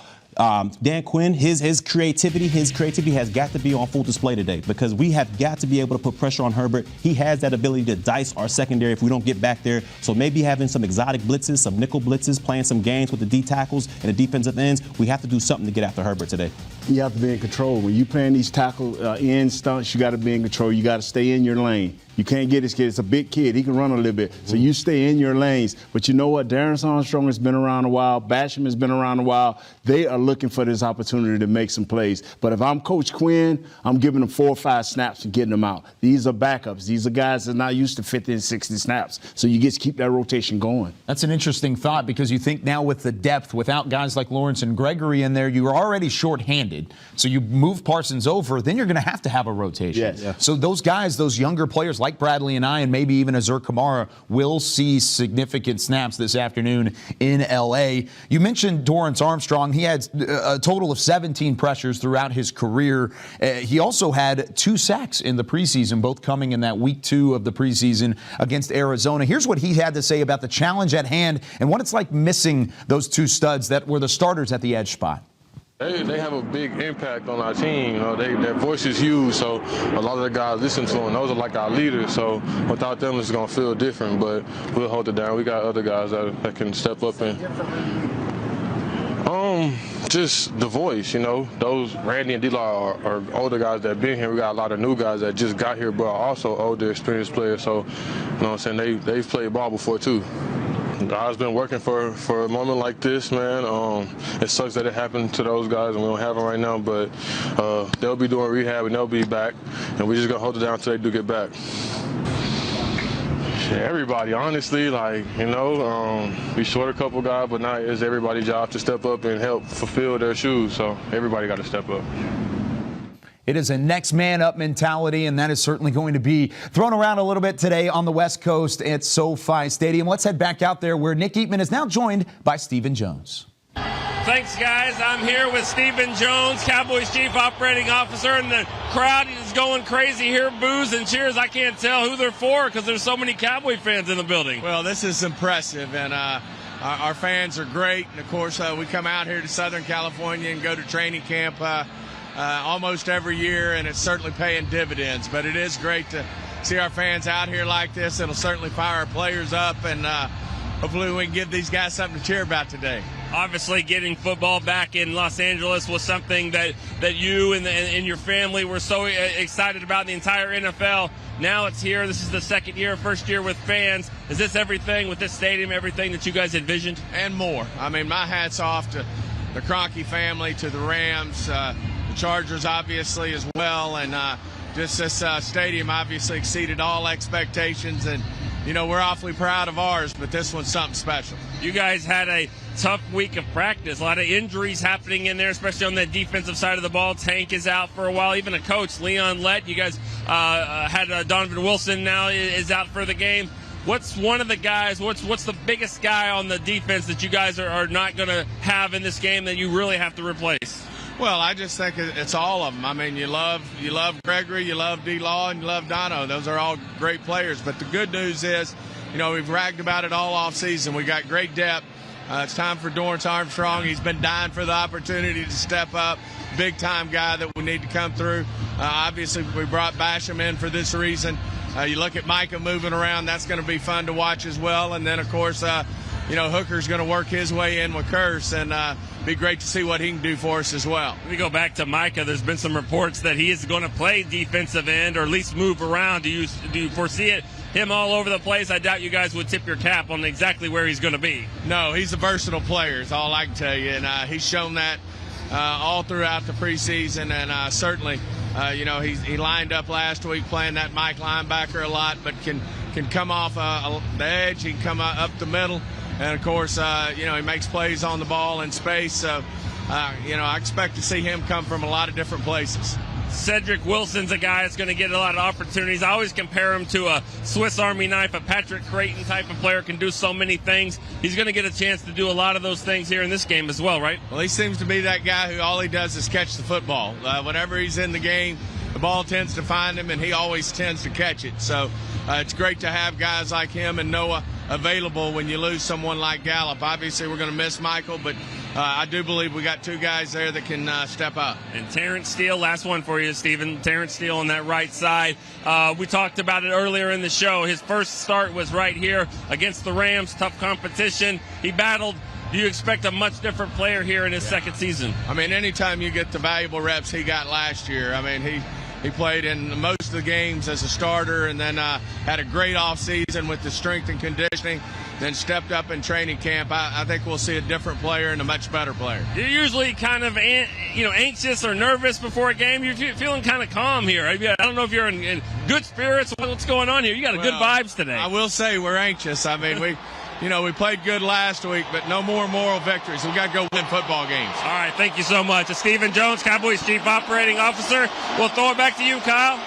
Dan Quinn, his creativity has got to be on full display today because we have got to be able to put pressure on Herbert. He has that ability to dice our secondary if we don't get back there. So maybe having some exotic blitzes, some nickel blitzes, playing some games with the D tackles and the defensive ends, we have to do something to get after Herbert today. You have to be in control. When you're playing these tackle end stunts, you got to be in control. You got to stay in your lane. You can't get this kid. It's a big kid. He can run a little bit. So you stay in your lanes. But you know what? Terrence Armstrong has been around a while. Basham has been around a while. They are looking for this opportunity to make some plays. But if I'm Coach Quinn, I'm giving them 4 or 5 snaps and getting them out. These are backups. These are guys that are not used to 50 and 60 snaps. So you get to keep that rotation going. That's an interesting thought because you think now with the depth, without guys like Lawrence and Gregory in there, you're already shorthanded. So you move Parsons over, then you're going to have a rotation. Yes. Yeah. So those guys, those younger players like Bradley and I, and maybe even Azur Kamara, will see significant snaps this afternoon in L.A. You mentioned Dorrance Armstrong. He had a total of 17 pressures throughout his career. He also had 2 sacks in the preseason, both coming in that week 2 of the preseason against Arizona. Here's what he had to say about the challenge at hand and what it's like missing those 2 studs that were the starters at the edge spot. They have a big impact on our team. You know, their voice is huge, so a lot of the guys listen to them. Those are like our leaders, so without them, it's going to feel different, but we'll hold it down. We got other guys that can step up and just the voice, you know. Those Randy and D-Law are older guys that have been here. We got a lot of new guys that just got here, but are also older, experienced players. So, you know what I'm saying, they've played ball before, too. God's been working for a moment like this, man. It sucks that it happened to those guys, and we don't have them right now, but they'll be doing rehab, and they'll be back, and we're just going to hold it down until they do get back. Everybody, honestly, we short a couple guys, but now it's everybody's job to step up and help fulfill their shoes, so everybody got to step up. It is a next man up mentality, and that is certainly going to be thrown around a little bit today on the West Coast at SoFi Stadium. Let's head back out there where Nick Eatman is now joined by Stephen Jones. Thanks, guys. I'm here with Stephen Jones, Cowboys Chief Operating Officer, and the crowd is going crazy here. Boos and cheers. I can't tell who they're for because there's so many Cowboy fans in the building. Well, this is impressive, and our fans are great. And, of course, we come out here to Southern California and go to training camp almost every year, and it's certainly paying dividends. But it is great to see our fans out here like this. It'll certainly fire our players up, and hopefully we can give these guys something to cheer about today. Obviously, getting football back in Los Angeles was something that you and your family were so excited about, the entire NFL. Now it's here. This is the second year, first year with fans. Is this everything with this stadium, everything that you guys envisioned? And more. I mean, my hat's off to the Kroenke family, to the Rams, the Chargers obviously as well, and just this stadium obviously exceeded all expectations, and you know, we're awfully proud of ours, but this one's something special. You guys had a tough week of practice, a lot of injuries happening in there, especially on the defensive side of the ball. Tank is out for a while, even a coach, Leon Lett. You guys had Donovan Wilson now is out for the game. What's one of the guys, what's the biggest guy on the defense that you guys are not going to have in this game that you really have to replace? Well, I just think it's all of them. I mean, you love Gregory, you love D-Law, and you love Dono. Those are all great players. But the good news is, you know, we've ragged about it all off season. We got great depth. It's time for Dorrance Armstrong. He's been dying for the opportunity to step up. Big-time guy that we need to come through. Obviously, we brought Basham in for this reason. You look at Micah moving around. That's going to be fun to watch as well. And then, of course, you know, Hooker's going to work his way in with Curse, and be great to see what he can do for us as well. Let me go back to Micah. There's been some reports that he is going to play defensive end or at least move around. Do you foresee him all over the place? I doubt you guys would tip your cap on exactly where he's going to be. No, he's a versatile player is all I can tell you, and he's shown that all throughout the preseason, and certainly, you know, he lined up last week playing that Mike linebacker a lot, but can come off the edge, he can come up the middle. And, of course, you know, he makes plays on the ball in space. So, you know, I expect to see him come from a lot of different places. Cedric Wilson's a guy that's going to get a lot of opportunities. I always compare him to a Swiss Army knife. A Patrick Creighton type of player can do so many things. He's going to get a chance to do a lot of those things here in this game as well, right? Well, he seems to be that guy who all he does is catch the football. Whenever he's in the game, the ball tends to find him, and he always tends to catch it. So it's great to have guys like him and Noah available when you lose someone like Gallup. Obviously, we're going to miss Michael, but I do believe we got two guys there that can step up. And Terence Steele, last one for you, Stephen. Terence Steele on that right side. We talked about it earlier in the show. His first start was right here against the Rams. Tough competition. He battled. Do you expect a much different player here in his second season? I mean, anytime you get the valuable reps he got last year, I mean, he played in most of the games as a starter, and then had a great offseason with the strength and conditioning, then stepped up in training camp. I think we'll see a different player and a much better player. You're usually kind of anxious or nervous before a game. You're feeling kind of calm here. I don't know if you're in good spirits. What's going on here? You got good vibes today. I will say we're anxious. I mean, we played good last week, but no more moral victories. We got to go win football games. All right, thank you so much. It's Stephen Jones, Cowboys Chief Operating Officer. We'll throw it back to you, Kyle.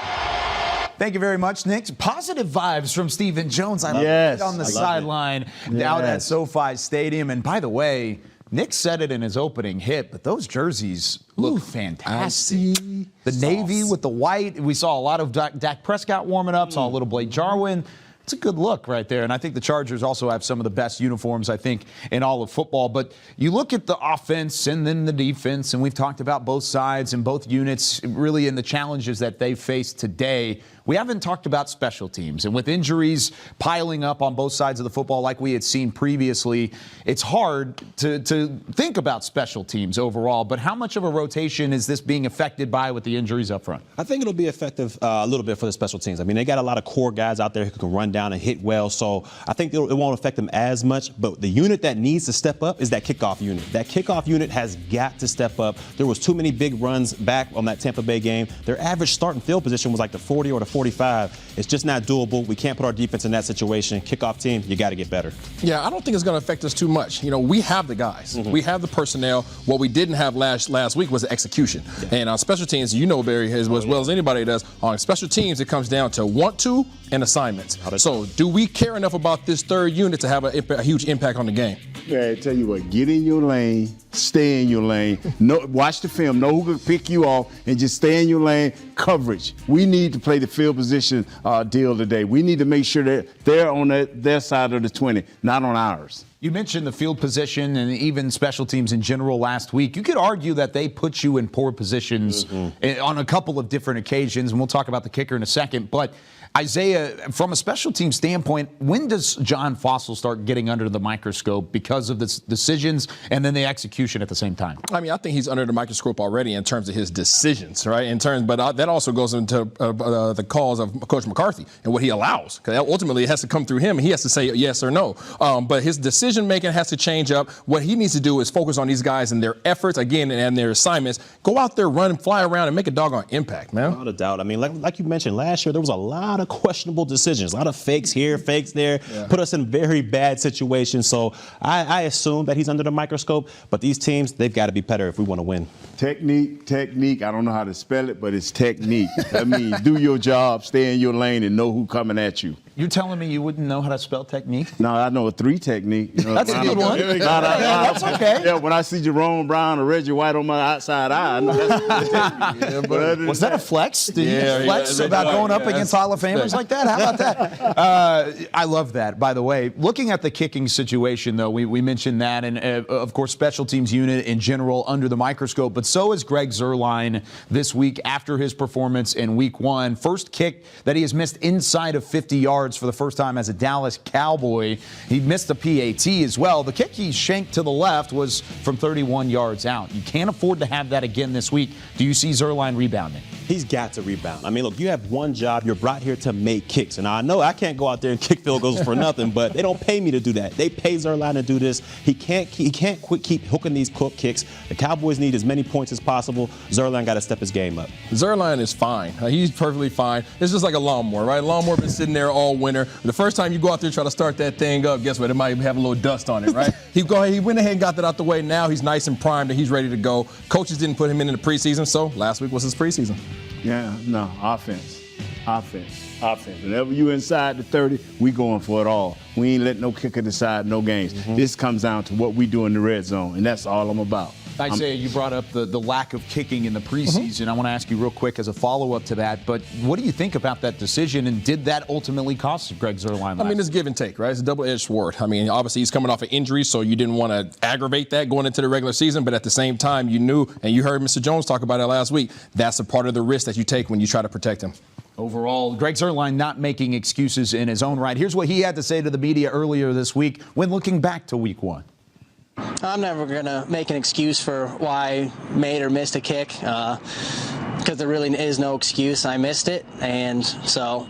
Thank you very much, Nick. Positive vibes from Stephen Jones. I love it on the sideline out at SoFi Stadium. And by the way, Nick said it in his opening hit, but those jerseys look fantastic. The navy with the white. We saw a lot of Dak Prescott warming up, saw a little Blake Jarwin. It's a good look right there. And I think the Chargers also have some of the best uniforms, I think, in all of football. But you look at the offense and then the defense, and we've talked about both sides and both units really in the challenges that they face today. We haven't talked about special teams. And with injuries piling up on both sides of the football like we had seen previously, it's hard to think about special teams overall. But how much of a rotation is this being affected by with the injuries up front? I think it'll be effective a little bit for the special teams. I mean, they got a lot of core guys out there who can run down and hit well. So I think it won't affect them as much. But the unit that needs to step up is that kickoff unit. That kickoff unit has got to step up. There was too many big runs back on that Tampa Bay game. Their average starting field position was like the 40 or the 45. It's just not doable. We can't put our defense in that situation. Kickoff team, you got to get better. Yeah, I don't think it's going to affect us too much. You know, we have the guys. We have the personnel. What we didn't have last week was the execution. Yeah. And on special teams, you know, Barry, as well as anybody does, on special teams, it comes down to want to and assignments. So do we care enough about this third unit to have a huge impact on the game? Yeah, I tell you what, get in your lane, stay in your lane. Watch the film, know who can pick you off, and just stay in your lane. Coverage. We need to play the field position deal today. We need to make sure that they're on their side of the 20, not on ours. You mentioned the field position and even special teams in general last week. You could argue that they put you in poor positions on a couple of different occasions, and we'll talk about the kicker in a second. But Isaiah, from a special team standpoint, when does John Fossil start getting under the microscope because of the decisions and then the execution at the same time? I mean, I think he's under the microscope already in terms of his decisions, right? But that also goes into the calls of Coach McCarthy and what he allows, because ultimately it has to come through him, and he has to say yes or no. But his decision making has to change up. What he needs to do is focus on these guys and their efforts again and their assignments. Go out there, run, fly around, and make a doggone impact, man. Without a doubt. I mean, like you mentioned last year, there was a lot of questionable decisions, a lot of fakes here, fakes there, put us in very bad situations. So I assume that he's under the microscope, but these teams, they've got to be better if we want to win. Technique. I don't know how to spell it, but it's technique. I mean, do your job, stay in your lane, and know who's coming at you. You're telling me you wouldn't know how to spell technique? No, I know a 3 technique. You know, that's a good one. That's okay. Yeah, when I see Jerome Brown or Reggie White on my outside eye, I know that's a technique. Was that a flex? Did you flex about going up against Hall of Famers like that? How about that? I love that, by the way. Looking at the kicking situation, though, we mentioned that, and of course, special teams unit in general under the microscope, but so is Greg Zuerlein this week after his performance in Week 1. First kick that he has missed inside of 50 yards for the first time as a Dallas Cowboy. He missed a PAT as well. The kick he shanked to the left was from 31 yards out. You can't afford to have that again this week. Do you see Zuerlein rebounding? He's got to rebound. I mean, look, you have one job. You're brought here to make kicks. And I know I can't go out there and kick field goals for nothing, but they don't pay me to do that. They pay Zuerlein to do this. He can't keep hooking these quick kicks. The Cowboys need as many points as possible. Zuerlein got to step his game up. Zuerlein is fine. He's perfectly fine. It's just like a lawnmower, right? Lawnmower been sitting there all winter. The first time you go out there and try to start that thing up, guess what? It might have a little dust on it, right? He went ahead and got that out the way. Now he's nice and primed and he's ready to go. Coaches didn't put him in the preseason, so last week was his preseason. Yeah, no, offense. Whenever you inside the 30, we going for it all. We ain't letting no kicker decide no games. This comes down to what we do in the red zone, and that's all I'm about. Isaiah, you brought up the lack of kicking in the preseason. I want to ask you real quick as a follow-up to that, but what do you think about that decision, and did that ultimately cost Greg Zuerlein? I mean, it's give and take, right? It's a double-edged sword. I mean, obviously he's coming off an injury, so you didn't want to aggravate that going into the regular season, but at the same time, you knew, and you heard Mr. Jones talk about it last week, that's a part of the risk that you take when you try to protect him. Overall, Greg Zuerlein not making excuses in his own right. Here's what he had to say to the media earlier this week when looking back to Week 1. I'm never going to make an excuse for why I made or missed a kick because there really is no excuse. I missed it, and so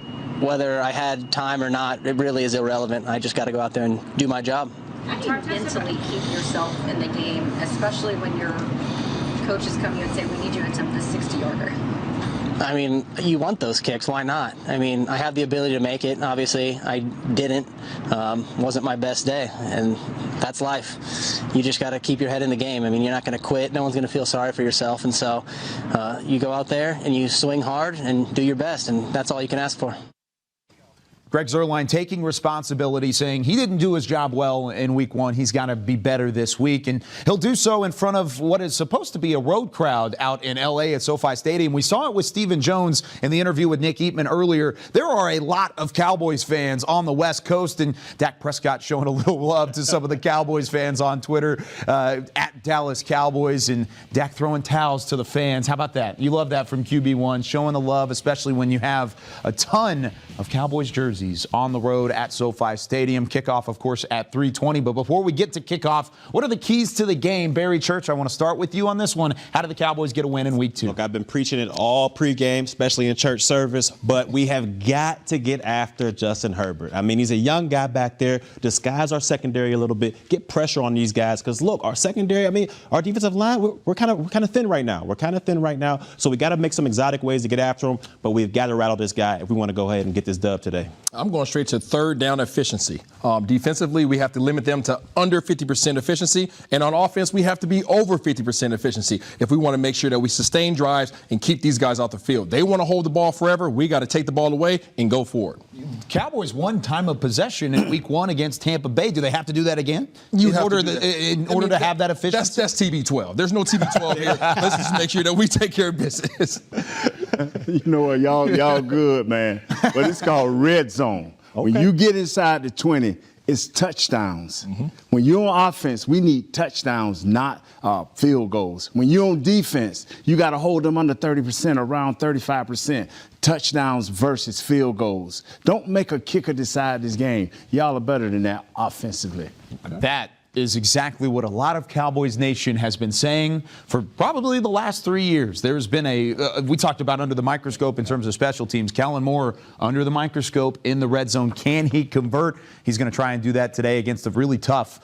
whether I had time or not, it really is irrelevant. I just got to go out there and do my job. How do you mentally keep yourself in the game, especially when your coaches come to you and say, we need you to attempt this 60-yarder? I mean, you want those kicks. Why not? I mean, I have the ability to make it. Obviously, I didn't. Wasn't my best day, and that's life. You just got to keep your head in the game. I mean, you're not going to quit. No one's going to feel sorry for yourself, and so you go out there and you swing hard and do your best, and that's all you can ask for. Greg Zuerlein taking responsibility, saying he didn't do his job well in week 1. He's got to be better this week, and he'll do so in front of what is supposed to be a road crowd out in L.A. at SoFi Stadium. We saw it with Stephen Jones in the interview with Nick Eatman earlier. There are a lot of Cowboys fans on the West Coast, and Dak Prescott showing a little love to some of the Cowboys fans on Twitter, at Dallas Cowboys, and Dak throwing towels to the fans. How about that? You love that from QB1, showing the love, especially when you have a ton of Cowboys jerseys on the road at SoFi Stadium. Kickoff, of course, at 3:20. But before we get to kickoff, what are the keys to the game? Barry Church, I want to start with you on this one. How did the Cowboys get a win in week 2? Look, I've been preaching it all pregame, especially in church service, but we have got to get after Justin Herbert. I mean, he's a young guy back there. Disguise our secondary a little bit. Get pressure on these guys because, look, our secondary, I mean, our defensive line, we're kind of thin right now. We're kind of thin right now, so we got to make some exotic ways to get after him, but we've got to rattle this guy if we want to go ahead and get this dub today. I'm going straight to third down efficiency. Defensively, we have to limit them to under 50% efficiency. And on offense, we have to be over 50% efficiency if we want to make sure that we sustain drives and keep these guys off the field. They want to hold the ball forever. We got to take the ball away and go forward. Cowboys won time of possession in week 1 against Tampa Bay. Do they have to do that again in order to have that efficiency? That's TB12. There's no TB12 here. Let's just make sure that we take care of business. You know what? Y'all good, man. But it's called red zone. Okay. When you get inside the 20, it's touchdowns. Mm-hmm. When you're on offense, we need touchdowns, not field goals. When you're on defense, you got to hold them under 30%, around 35%. Touchdowns versus field goals. Don't make a kicker decide this game. Y'all are better than that offensively. Okay. That is exactly what a lot of Cowboys Nation has been saying for probably the last 3 years. There's been we talked about under the microscope in terms of special teams. Kellen Moore under the microscope in the red zone. Can he convert? He's going to try and do that today against a really tough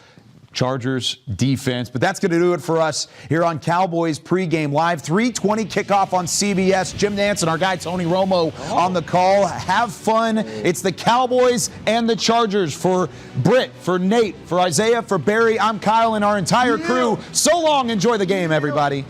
Chargers defense. But that's going to do it for us here on Cowboys Pregame Live. 3:20 kickoff on CBS. Jim Nance and our guy Tony Romo on the call. Have fun. It's the Cowboys and the Chargers. For Britt, for Nate, for Isaiah, for Barry, I'm Kyle and our entire crew. So long. Enjoy the game, everybody.